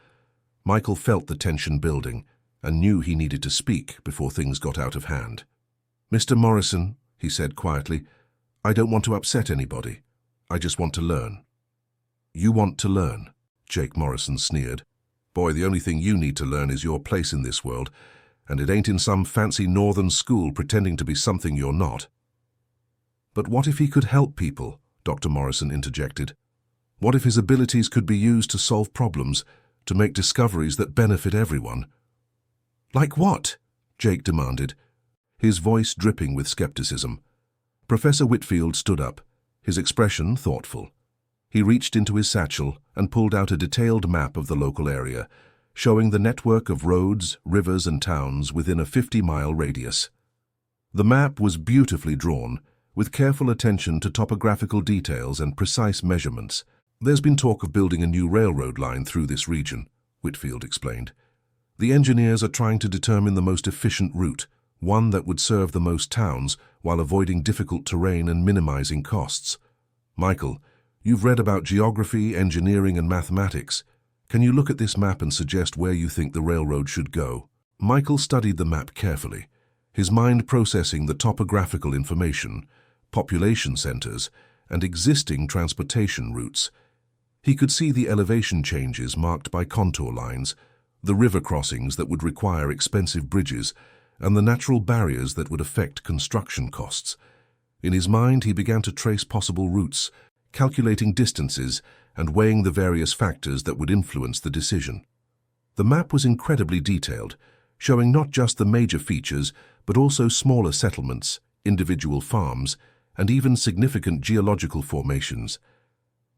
Michael felt the tension building and knew he needed to speak before things got out of hand. "Mr. Morrison," he said quietly, "I don't want to upset anybody. I just want to learn." "You want to learn?" Jake Morrison sneered. "Boy, the only thing you need to learn is your place in this world, and it ain't in some fancy northern school pretending to be something you're not." "But what if he could help people?" Dr. Morrison interjected. "What if his abilities could be used to solve problems, to make discoveries that benefit everyone?" "Like what?" Jake demanded, his voice dripping with skepticism. Professor Whitfield stood up, his expression thoughtful. He reached into his satchel and pulled out a detailed map of the local area, showing the network of roads, rivers, and towns within a 50-mile radius. The map was beautifully drawn, with careful attention to topographical details and precise measurements. "There's been talk of building a new railroad line through this region," Whitfield explained. "The engineers are trying to determine the most efficient route, one that would serve the most towns while avoiding difficult terrain and minimizing costs. Michael, you've read about geography, engineering, and mathematics. Can you look at this map and suggest where you think the railroad should go?" Michael studied the map carefully, his mind processing the topographical information, population centers, and existing transportation routes. He could see the elevation changes marked by contour lines, the river crossings that would require expensive bridges, and the natural barriers that would affect construction costs. In his mind, he began to trace possible routes, calculating distances and weighing the various factors that would influence the decision. The map was incredibly detailed, showing not just the major features, but also smaller settlements, individual farms, and even significant geological formations.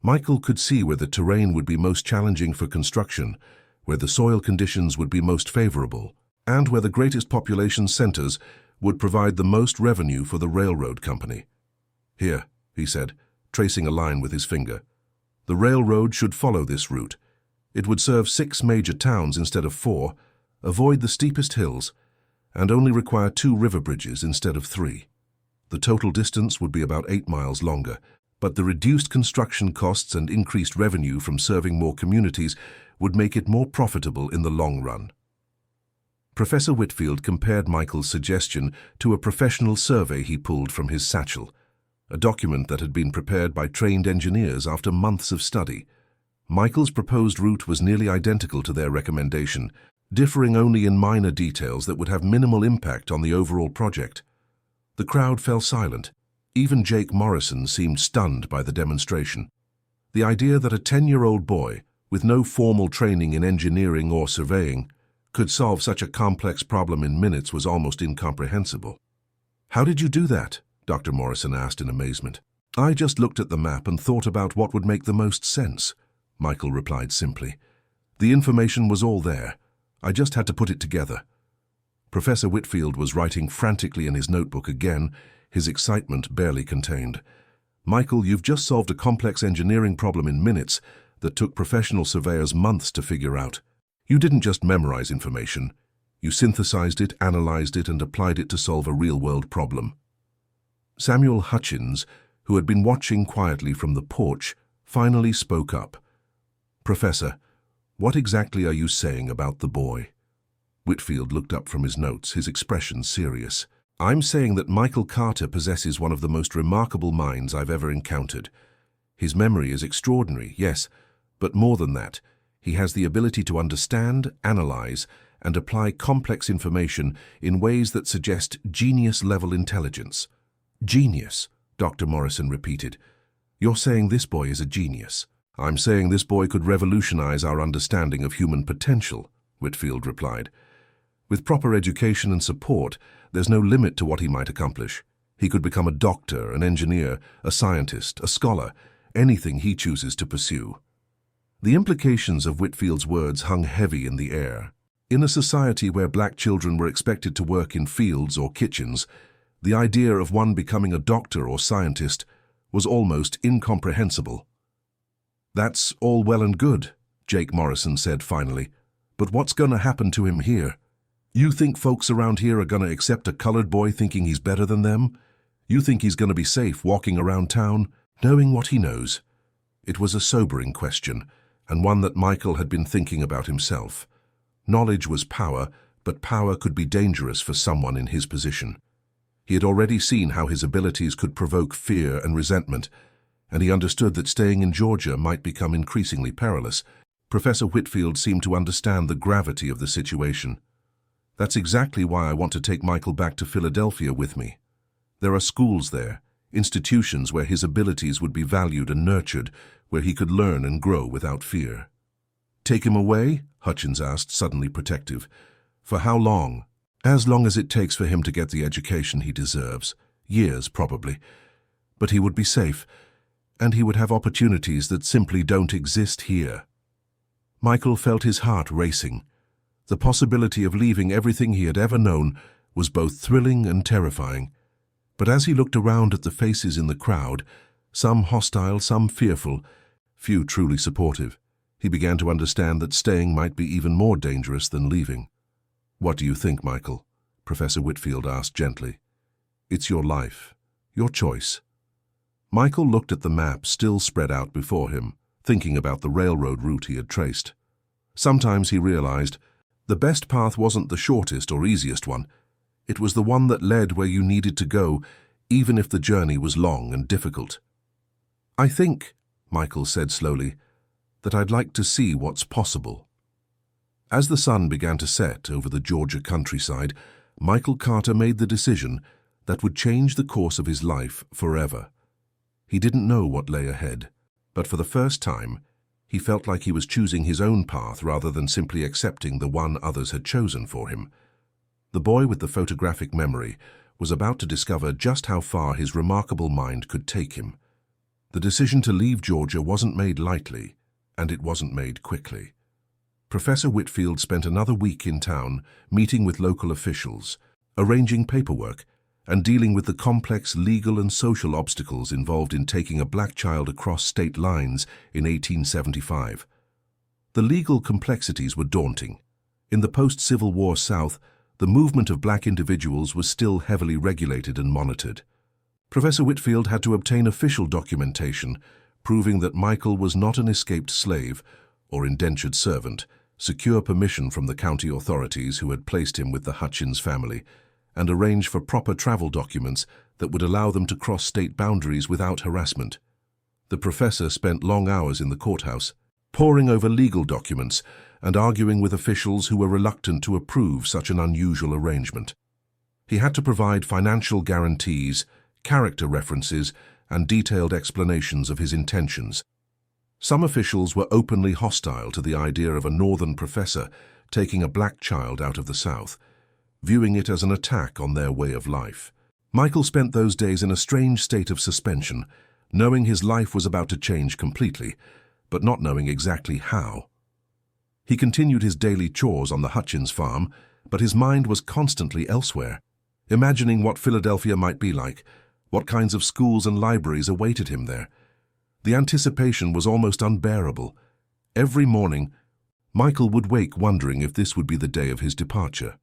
Michael could see where the terrain would be most challenging for construction, where the soil conditions would be most favorable, and where the greatest population centers would provide the most revenue for the railroad company. "Here," he said, tracing a line with his finger. "The railroad should follow this route. It would serve 6 major towns instead of 4, avoid the steepest hills, and only require 2 river bridges instead of 3. The total distance would be about 8 miles longer, but the reduced construction costs and increased revenue from serving more communities would make it more profitable in the long run." Professor Whitfield compared Michael's suggestion to a professional survey he pulled from his satchel, a document that had been prepared by trained engineers after months of study. Michael's proposed route was nearly identical to their recommendation, differing only in minor details that would have minimal impact on the overall project. The crowd fell silent. Even Jake Morrison seemed stunned by the demonstration. The idea that a 10-year-old boy, with no formal training in engineering or surveying, could solve such a complex problem in minutes was almost incomprehensible. "How did you do that?" Dr. Morrison asked in amazement. "I just looked at the map and thought about what would make the most sense," Michael replied simply. "The information was all there. I just had to put it together." Professor Whitfield was writing frantically in his notebook again, his excitement barely contained. "Michael, you've just solved a complex engineering problem in minutes that took professional surveyors months to figure out. You didn't just memorize information. You synthesized it, analyzed it, and applied it to solve a real-world problem." Samuel Hutchins, who had been watching quietly from the porch, finally spoke up. "Professor, what exactly are you saying about the boy?" Whitfield looked up from his notes, his expression serious. "I'm saying that Michael Carter possesses one of the most remarkable minds I've ever encountered. His memory is extraordinary, yes, but more than that, he has the ability to understand, analyze, and apply complex information in ways that suggest genius-level intelligence." "Genius," Dr. Morrison repeated. "You're saying this boy is a genius?" "I'm saying this boy could revolutionize our understanding of human potential," Whitfield replied. "With proper education and support, there's no limit to what he might accomplish. He could become a doctor, an engineer, a scientist, a scholar, anything he chooses to pursue." The implications of Whitfield's words hung heavy in the air. In a society where black children were expected to work in fields or kitchens, the idea of one becoming a doctor or scientist was almost incomprehensible. "That's all well and good," Jake Morrison said finally, "but what's going to happen to him here? You think folks around here are going to accept a colored boy thinking he's better than them? You think he's going to be safe walking around town, knowing what he knows? It was a sobering question, and one that Michael had been thinking about himself. Knowledge was power, but power could be dangerous for someone in his position. He had already seen how his abilities could provoke fear and resentment, and he understood that staying in Georgia might become increasingly perilous. Professor Whitfield seemed to understand the gravity of the situation. That's exactly why I want to take Michael back to Philadelphia with me. There are schools there, institutions where his abilities would be valued and nurtured, where he could learn and grow without fear. Take him away? Hutchins asked, suddenly protective. For how long? As long as it takes for him to get the education he deserves. Years, probably. But he would be safe, and he would have opportunities that simply don't exist here. Michael felt his heart racing. The possibility of leaving everything he had ever known was both thrilling and terrifying. But as he looked around at the faces in the crowd, some hostile, some fearful, few truly supportive, he began to understand that staying might be even more dangerous than leaving. "What do you think, Michael?" Professor Whitfield asked gently. "It's your life, your choice." Michael looked at the map still spread out before him, thinking about the railroad route he had traced. Sometimes he realized the best path wasn't the shortest or easiest one. It was the one that led where you needed to go, even if the journey was long and difficult. "I think," Michael said slowly, "that I'd like to see what's possible." As the sun began to set over the Georgia countryside, Michael Carter made the decision that would change the course of his life forever. He didn't know what lay ahead, but for the first time, he felt like he was choosing his own path rather than simply accepting the one others had chosen for him. The boy with the photographic memory was about to discover just how far his remarkable mind could take him. The decision to leave Georgia wasn't made lightly, and it wasn't made quickly. Professor Whitfield spent another week in town, meeting with local officials, arranging paperwork, and dealing with the complex legal and social obstacles involved in taking a black child across state lines in 1875. The legal complexities were daunting. In the post-Civil War South, the movement of black individuals was still heavily regulated and monitored. Professor Whitfield had to obtain official documentation proving that Michael was not an escaped slave or indentured servant, secure permission from the county authorities who had placed him with the Hutchins family, and arrange for proper travel documents that would allow them to cross state boundaries without harassment. The professor spent long hours in the courthouse, poring over legal documents and arguing with officials who were reluctant to approve such an unusual arrangement. He had to provide financial guarantees, character references, and detailed explanations of his intentions. Some officials were openly hostile to the idea of a northern professor taking a black child out of the South, viewing it as an attack on their way of life. Michael spent those days in a strange state of suspension, knowing his life was about to change completely, but not knowing exactly how. He continued his daily chores on the Hutchins farm, but his mind was constantly elsewhere, imagining what Philadelphia might be like, what kinds of schools and libraries awaited him there. The anticipation was almost unbearable. Every morning, Michael would wake wondering if this would be the day of his departure.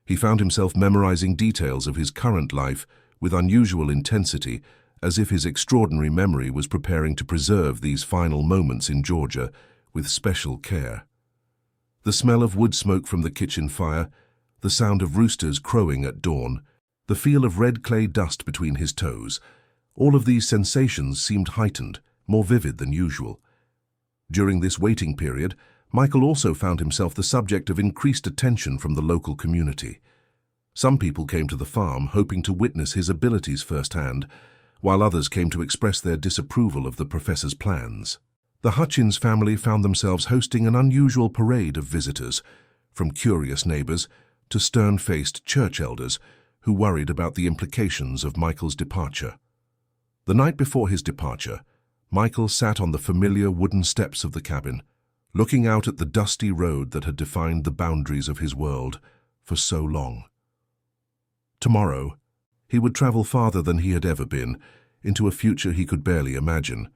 He found himself memorizing details of his current life with unusual intensity, as if his extraordinary memory was preparing to preserve these final moments in Georgia with special care. The smell of wood smoke from the kitchen fire, the sound of roosters crowing at dawn, the feel of red clay dust between his toes, all of these sensations seemed heightened, more vivid than usual. During this waiting period, Michael also found himself the subject of increased attention from the local community. Some people came to the farm hoping to witness his abilities firsthand, while others came to express their disapproval of the professor's plans. The Hutchins family found themselves hosting an unusual parade of visitors, from curious neighbors to stern-faced church elders who worried about the implications of Michael's departure. The night before his departure, Michael sat on the familiar wooden steps of the cabin, looking out at the dusty road that had defined the boundaries of his world for so long. Tomorrow, he would travel farther than he had ever been, into a future he could barely imagine.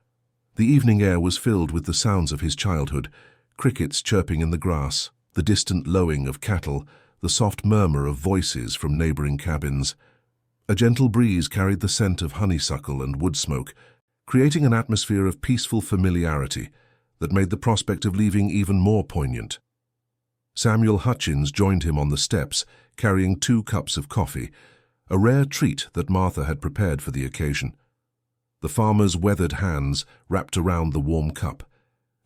The evening air was filled with the sounds of his childhood, crickets chirping in the grass, the distant lowing of cattle, the soft murmur of voices from neighboring cabins. A gentle breeze carried the scent of honeysuckle and wood smoke, creating an atmosphere of peaceful familiarity that made the prospect of leaving even more poignant. Samuel Hutchins joined him on the steps, carrying 2 cups of coffee, a rare treat that Martha had prepared for the occasion. The farmer's weathered hands wrapped around the warm cup,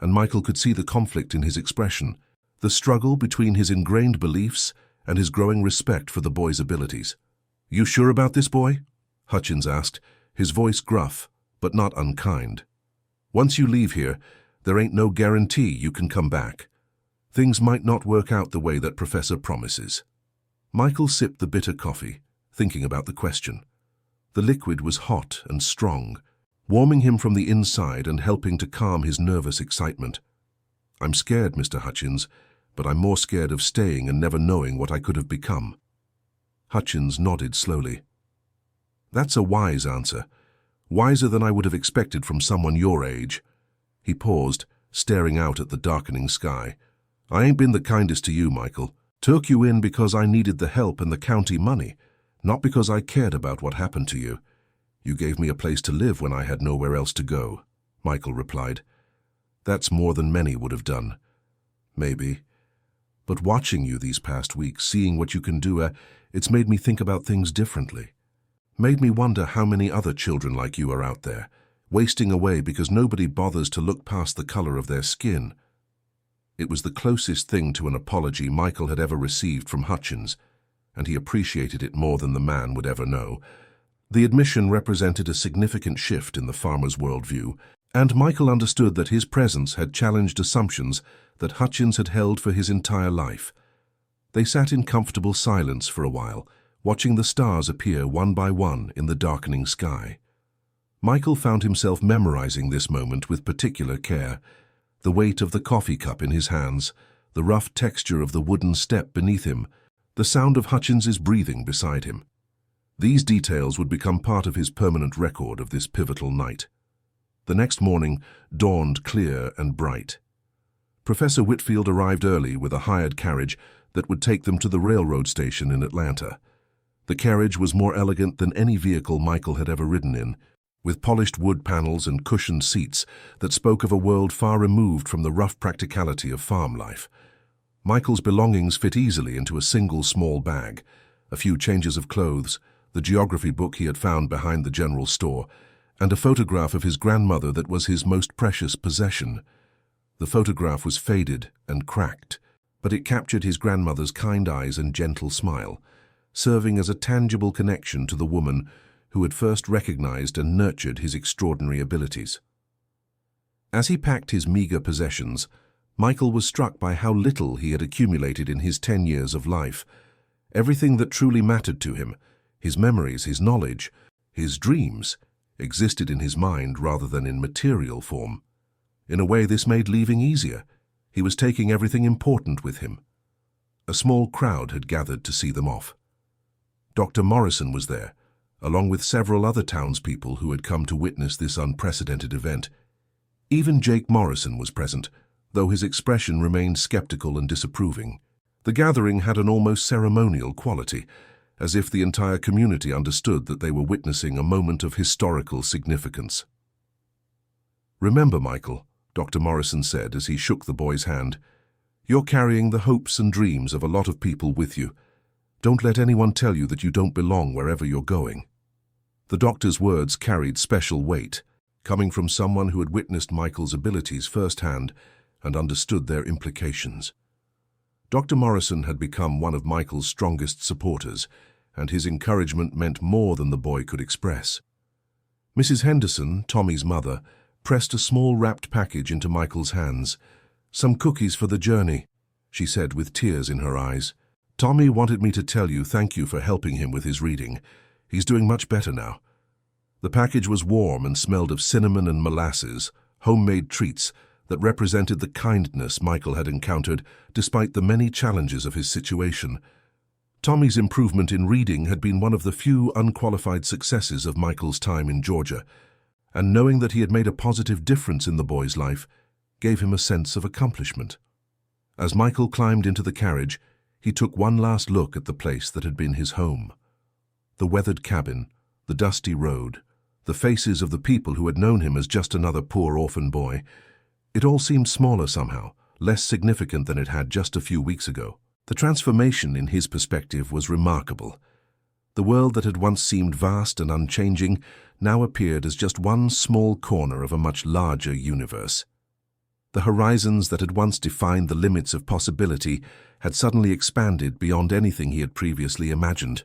and Michael could see the conflict in his expression, the struggle between his ingrained beliefs and his growing respect for the boy's abilities. "You sure about this, boy?" Hutchins asked, his voice gruff, but not unkind. "Once you leave here, there ain't no guarantee you can come back. Things might not work out the way that Professor promises." Michael sipped the bitter coffee, thinking about the question. The liquid was hot and strong, warming him from the inside and helping to calm his nervous excitement. "I'm scared, Mr. Hutchins, but I'm more scared of staying and never knowing what I could have become." Hutchins nodded slowly. "That's a wise answer, wiser than I would have expected from someone your age." He paused, staring out at the darkening sky. "I ain't been the kindest to you, Michael. Took you in because I needed the help and the county money, not because I cared about what happened to you. You gave me a place to live when I had nowhere else to go," Michael replied. "That's more than many would have done." "Maybe. But watching you these past weeks, seeing what you can do, it's made me think about things differently. Made me wonder how many other children like you are out there, wasting away because nobody bothers to look past the color of their skin." It was the closest thing to an apology Michael had ever received from Hutchins, and he appreciated it more than the man would ever know. The admission represented a significant shift in the farmer's worldview, and Michael understood that his presence had challenged assumptions that Hutchins had held for his entire life. They sat in comfortable silence for a while, watching the stars appear one by one in the darkening sky. Michael found himself memorizing this moment with particular care. The weight of the coffee cup in his hands, the rough texture of the wooden step beneath him, the sound of Hutchins's breathing beside him. These details would become part of his permanent record of this pivotal night. The next morning dawned clear and bright. Professor Whitfield arrived early with a hired carriage that would take them to the railroad station in Atlanta. The carriage was more elegant than any vehicle Michael had ever ridden in, with polished wood panels and cushioned seats that spoke of a world far removed from the rough practicality of farm life. Michael's belongings fit easily into a single small bag, a few changes of clothes, the geography book he had found behind the general store, and a photograph of his grandmother that was his most precious possession. The photograph was faded and cracked, but it captured his grandmother's kind eyes and gentle smile, serving as a tangible connection to the woman who had first recognized and nurtured his extraordinary abilities. As he packed his meager possessions, Michael was struck by how little he had accumulated in his 10 years of life. Everything that truly mattered to him, his memories, his knowledge, his dreams, existed in his mind rather than in material form. In a way, this made leaving easier. He was taking everything important with him. A small crowd had gathered to see them off. Dr. Morrison was there, along with several other townspeople who had come to witness this unprecedented event. Even Jake Morrison was present, though his expression remained skeptical and disapproving. The gathering had an almost ceremonial quality, as if the entire community understood that they were witnessing a moment of historical significance. "Remember, Michael," Dr. Morrison said as he shook the boy's hand, "you're carrying the hopes and dreams of a lot of people with you. Don't let anyone tell you that you don't belong wherever you're going." The doctor's words carried special weight, coming from someone who had witnessed Michael's abilities firsthand and understood their implications. Dr. Morrison had become one of Michael's strongest supporters, and his encouragement meant more than the boy could express. Mrs. Henderson, Tommy's mother, pressed a small wrapped package into Michael's hands. "Some cookies for the journey," she said with tears in her eyes. "Tommy wanted me to tell you thank you for helping him with his reading. He's doing much better now." The package was warm and smelled of cinnamon and molasses, homemade treats that represented the kindness Michael had encountered despite the many challenges of his situation. Tommy's improvement in reading had been one of the few unqualified successes of Michael's time in Georgia, and knowing that he had made a positive difference in the boy's life gave him a sense of accomplishment. As Michael climbed into the carriage, he took one last look at the place that had been his home. The weathered cabin, the dusty road, the faces of the people who had known him as just another poor orphan boy. It all seemed smaller somehow, less significant than it had just a few weeks ago. The transformation in his perspective was remarkable. The world that had once seemed vast and unchanging now appeared as just one small corner of a much larger universe. The horizons that had once defined the limits of possibility had suddenly expanded beyond anything he had previously imagined.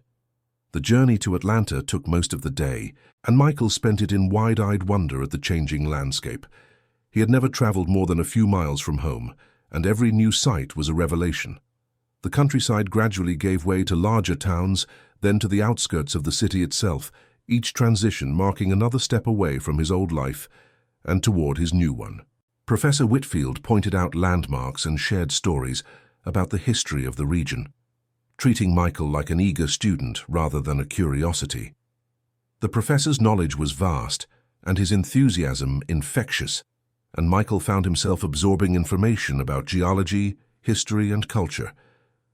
The journey to Atlanta took most of the day, and Michael spent it in wide-eyed wonder at the changing landscape. He had never traveled more than a few miles from home, and every new sight was a revelation. The countryside gradually gave way to larger towns, then to the outskirts of the city itself, each transition marking another step away from his old life and toward his new one. Professor Whitfield pointed out landmarks and shared stories about the history of the region, treating Michael like an eager student rather than a curiosity. The professor's knowledge was vast and his enthusiasm infectious, and Michael found himself absorbing information about geology, history, and culture,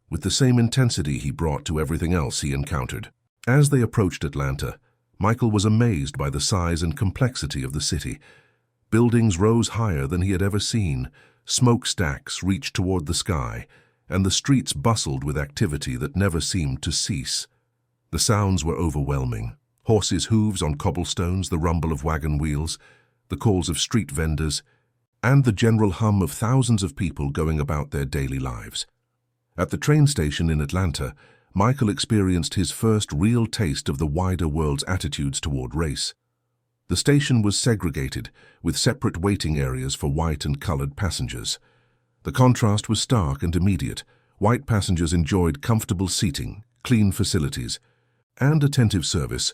with the same intensity he brought to everything else he encountered. As they approached Atlanta, Michael was amazed by the size and complexity of the city. Buildings rose higher than he had ever seen, smokestacks reached toward the sky, and the streets bustled with activity that never seemed to cease. The sounds were overwhelming. Horses' hooves on cobblestones, the rumble of wagon wheels, the calls of street vendors, and the general hum of thousands of people going about their daily lives. At the train station in Atlanta, Michael experienced his first real taste of the wider world's attitudes toward race. The station was segregated, with separate waiting areas for white and colored passengers. The contrast was stark and immediate. White passengers enjoyed comfortable seating, clean facilities, and attentive service,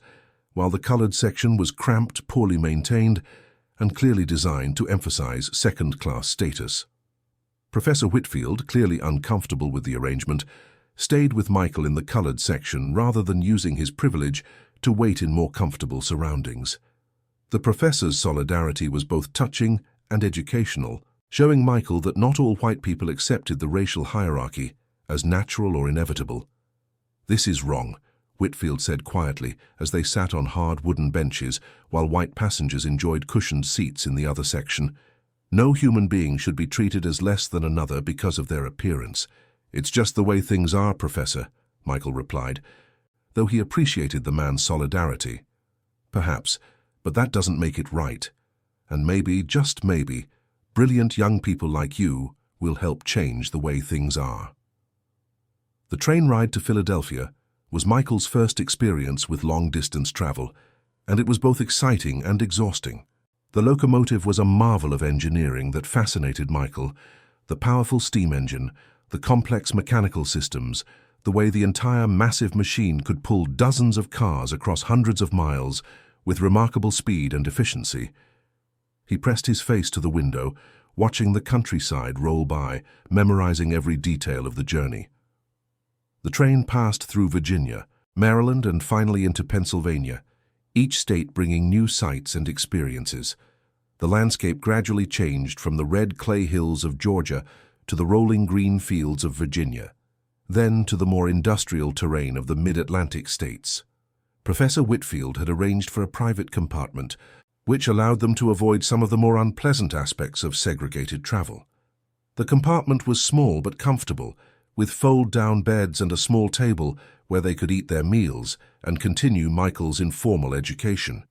while the colored section was cramped, poorly maintained, and clearly designed to emphasize second-class status. Professor Whitfield, clearly uncomfortable with the arrangement, stayed with Michael in the colored section rather than using his privilege to wait in more comfortable surroundings. The professor's solidarity was both touching and educational, showing Michael that not all white people accepted the racial hierarchy as natural or inevitable. "This is wrong," Whitfield said quietly as they sat on hard wooden benches while white passengers enjoyed cushioned seats in the other section. "No human being should be treated as less than another because of their appearance." "It's just the way things are, Professor," Michael replied, though he appreciated the man's solidarity. "Perhaps, but that doesn't make it right. And maybe, just maybe, brilliant young people like you will help change the way things are." The train ride to Philadelphia was Michael's first experience with long-distance travel, and it was both exciting and exhausting. The locomotive was a marvel of engineering that fascinated Michael. The powerful steam engine, the complex mechanical systems, the way the entire massive machine could pull dozens of cars across hundreds of miles with remarkable speed and efficiency. He pressed his face to the window, watching the countryside roll by, memorizing every detail of the journey. The train passed through Virginia, Maryland, and finally into Pennsylvania, each state bringing new sights and experiences. The landscape gradually changed from the red clay hills of Georgia to the rolling green fields of Virginia, then to the more industrial terrain of the mid-Atlantic states. Professor Whitfield had arranged for a private compartment, which allowed them to avoid some of the more unpleasant aspects of segregated travel. The compartment was small but comfortable, with fold-down beds and a small table where they could eat their meals and continue Michael's informal education.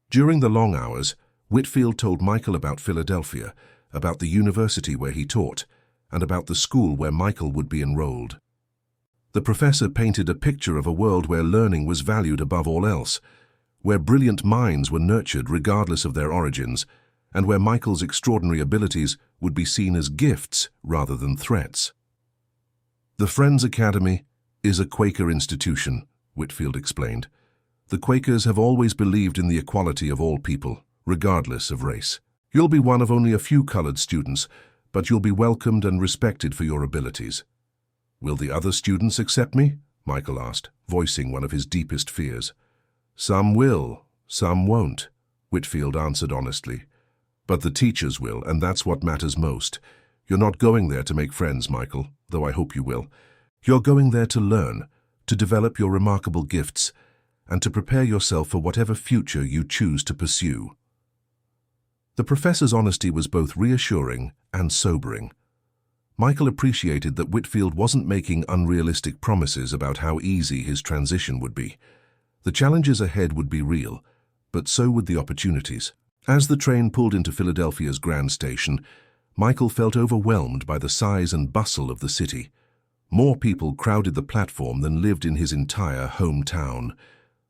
During the long hours, Whitfield told Michael about Philadelphia, about the university where he taught, and about the school where Michael would be enrolled. The professor painted a picture of a world where learning was valued above all else, where brilliant minds were nurtured regardless of their origins, and where Michael's extraordinary abilities would be seen as gifts rather than threats. "The Friends Academy is a Quaker institution," Whitfield explained. "The Quakers have always believed in the equality of all people, regardless of race. You'll be one of only a few colored students, but you'll be welcomed and respected for your abilities." "Will the other students accept me?" Michael asked, voicing one of his deepest fears. "Some will, some won't," Whitfield answered honestly. "But the teachers will, and that's what matters most. You're not going there to make friends, Michael, though I hope you will. You're going there to learn, to develop your remarkable gifts, and to prepare yourself for whatever future you choose to pursue. The professor's honesty was both reassuring and sobering. Michael appreciated that Whitfield wasn't making unrealistic promises about how easy his transition would be. The challenges ahead would be real, but so would the opportunities. As the train pulled into Philadelphia's Grand Station, Michael felt overwhelmed by the size and bustle of the city. More people crowded the platform than lived in his entire hometown.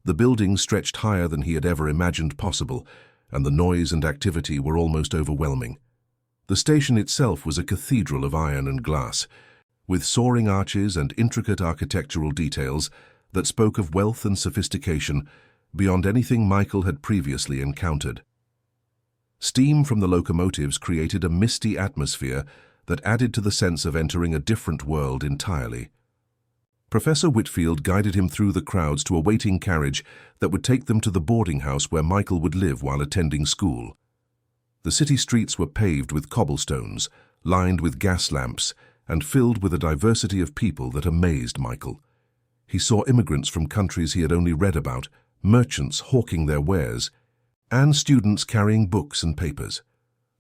The buildings stretched higher than he had ever imagined possible, and the noise and activity were almost overwhelming. The station itself was a cathedral of iron and glass, with soaring arches and intricate architectural details that spoke of wealth and sophistication beyond anything Michael had previously encountered. Steam from the locomotives created a misty atmosphere that added to the sense of entering a different world entirely. Professor Whitfield guided him through the crowds to a waiting carriage that would take them to the boarding house where Michael would live while attending school. The city streets were paved with cobblestones, lined with gas lamps, and filled with a diversity of people that amazed Michael. He saw immigrants from countries he had only read about, merchants hawking their wares, and students carrying books and papers.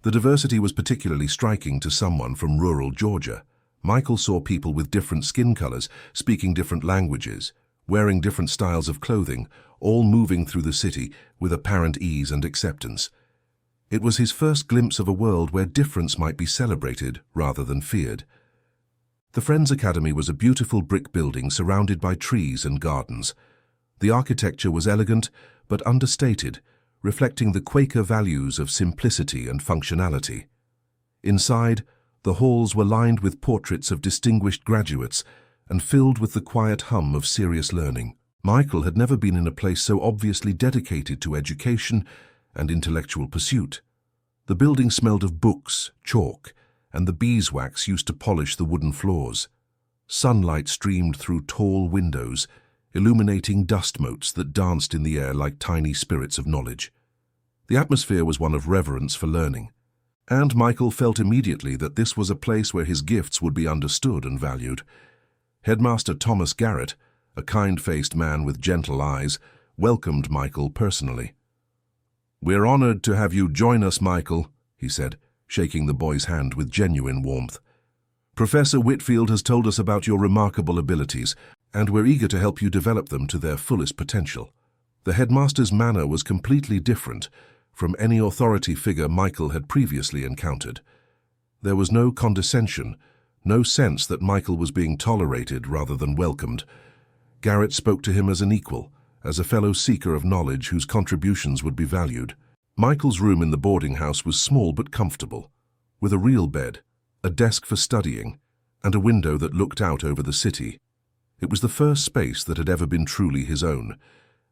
The diversity was particularly striking to someone from rural Georgia. Michael saw people with different skin colors, speaking different languages, wearing different styles of clothing, all moving through the city with apparent ease and acceptance. It was his first glimpse of a world where difference might be celebrated rather than feared. The Friends Academy was a beautiful brick building surrounded by trees and gardens. The architecture was elegant but understated, reflecting the Quaker values of simplicity and functionality. Inside, the halls were lined with portraits of distinguished graduates and filled with the quiet hum of serious learning. Michael had never been in a place so obviously dedicated to education and intellectual pursuit. The building smelled of books, chalk, and the beeswax used to polish the wooden floors. Sunlight streamed through tall windows, illuminating dust motes that danced in the air like tiny spirits of knowledge. The atmosphere was one of reverence for learning, and Michael felt immediately that this was a place where his gifts would be understood and valued. Headmaster Thomas Garrett, a kind-faced man with gentle eyes, welcomed Michael personally. "We're honored to have you join us, Michael," he said, shaking the boy's hand with genuine warmth. "Professor Whitfield has told us about your remarkable abilities, and we're eager to help you develop them to their fullest potential." The headmaster's manner was completely different from any authority figure Michael had previously encountered. There was no condescension, no sense that Michael was being tolerated rather than welcomed. Garrett spoke to him as an equal, as a fellow seeker of knowledge whose contributions would be valued. Michael's room in the boarding house was small but comfortable, with a real bed, a desk for studying, and a window that looked out over the city. It was the first space that had ever been truly his own,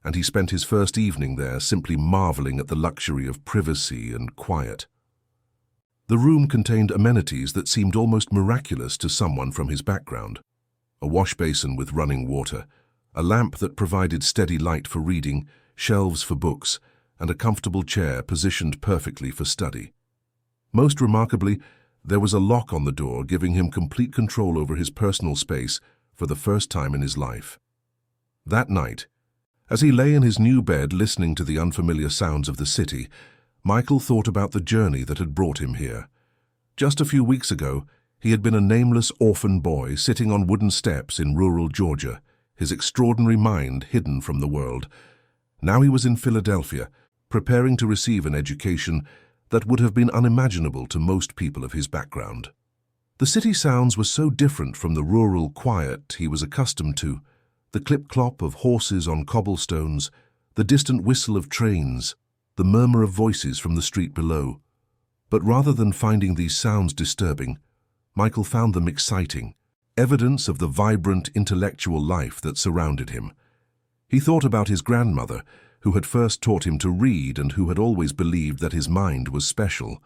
and he spent his first evening there simply marveling at the luxury of privacy and quiet. The room contained amenities that seemed almost miraculous to someone from his background. A wash basin with running water, a lamp that provided steady light for reading, shelves for books, and a comfortable chair positioned perfectly for study. Most remarkably, there was a lock on the door giving him complete control over his personal space for the first time in his life. That night, as he lay in his new bed listening to the unfamiliar sounds of the city, Michael thought about the journey that had brought him here. Just a few weeks ago, he had been a nameless orphan boy sitting on wooden steps in rural Georgia, his extraordinary mind hidden from the world. Now he was in Philadelphia, preparing to receive an education that would have been unimaginable to most people of his background. The city sounds were so different from the rural quiet he was accustomed to, the clip-clop of horses on cobblestones, the distant whistle of trains, the murmur of voices from the street below. But rather than finding these sounds disturbing, Michael found them exciting, evidence of the vibrant intellectual life that surrounded him. He thought about his grandmother, who had first taught him to read and who had always believed that his mind was special.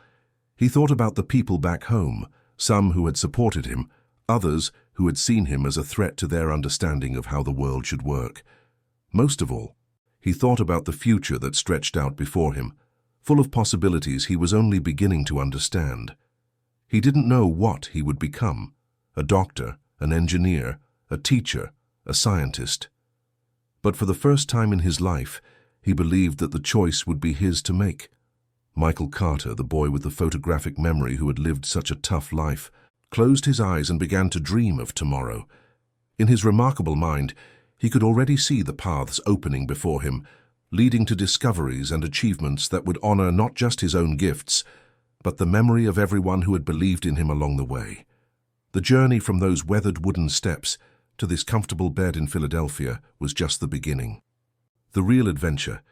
He thought about the people back home, some who had supported him, others who had seen him as a threat to their understanding of how the world should work. Most of all, he thought about the future that stretched out before him, full of possibilities he was only beginning to understand. He didn't know what he would become: a doctor, an engineer, a teacher, a scientist. But for the first time in his life, he believed that the choice would be his to make. Michael Carter, the boy with the photographic memory who had lived such a tough life, closed his eyes and began to dream of tomorrow. In his remarkable mind, he could already see the paths opening before him, leading to discoveries and achievements that would honor not just his own gifts, but the memory of everyone who had believed in him along the way. The journey from those weathered wooden steps to this comfortable bed in Philadelphia was just the beginning. The real adventure,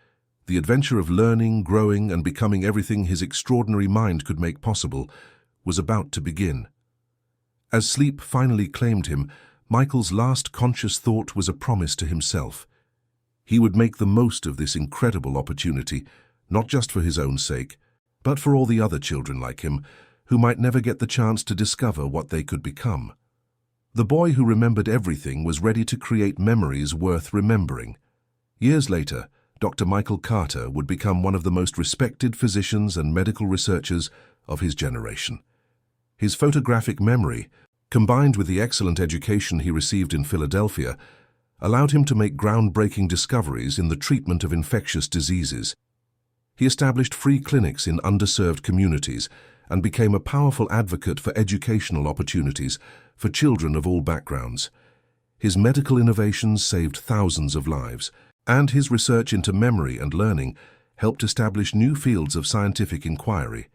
the adventure of learning, growing, and becoming everything his extraordinary mind could make possible, was about to begin. As sleep finally claimed him, Michael's last conscious thought was a promise to himself. He would make the most of this incredible opportunity, not just for his own sake, but for all the other children like him, who might never get the chance to discover what they could become. The boy who remembered everything was ready to create memories worth remembering. Years later, Dr. Michael Carter would become one of the most respected physicians and medical researchers of his generation. His photographic memory, combined with the excellent education he received in Philadelphia, allowed him to make groundbreaking discoveries in the treatment of infectious diseases. He established free clinics in underserved communities and became a powerful advocate for educational opportunities for children of all backgrounds. His medical innovations saved thousands of lives, and his research into memory and learning helped establish new fields of scientific inquiry.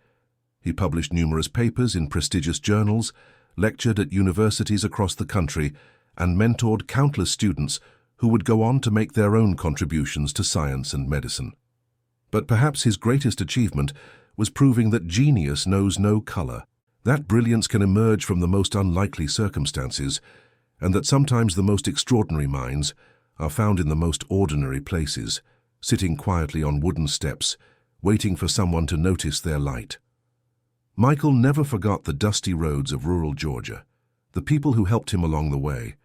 He published numerous papers in prestigious journals, lectured at universities across the country, and mentored countless students who would go on to make their own contributions to science and medicine. But perhaps his greatest achievement was proving that genius knows no color, that brilliance can emerge from the most unlikely circumstances, and that sometimes the most extraordinary minds are found in the most ordinary places, sitting quietly on wooden steps, waiting for someone to notice their light. Michael never forgot the dusty roads of rural Georgia, the people who helped him along the way,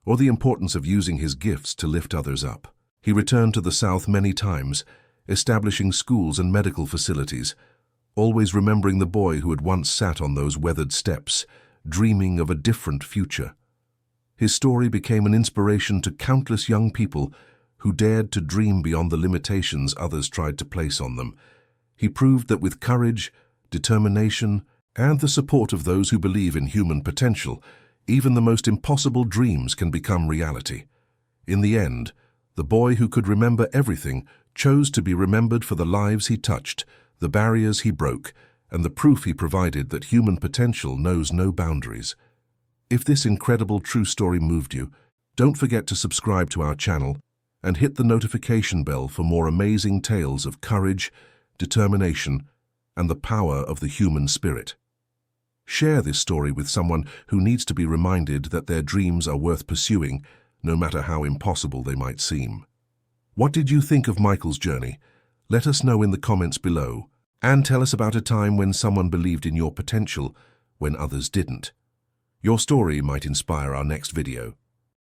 or the importance of using his gifts to lift others up. He returned to the South many times, establishing schools and medical facilities, always remembering the boy who had once sat on those weathered steps, dreaming of a different future. His story became an inspiration to countless young people who dared to dream beyond the limitations others tried to place on them. He proved that with courage, determination, and the support of those who believe in human potential, even the most impossible dreams can become reality. In the end, the boy who could remember everything chose to be remembered for the lives he touched, the barriers he broke, and the proof he provided that human potential knows no boundaries. If this incredible true story moved you, don't forget to subscribe to our channel and hit the notification bell for more amazing tales of courage, determination, and the power of the human spirit. Share this story with someone who needs to be reminded that their dreams are worth pursuing, no matter how impossible they might seem. What did you think of Michael's journey? Let us know in the comments below, and tell us about a time when someone believed in your potential when others didn't. Your story might inspire our next video.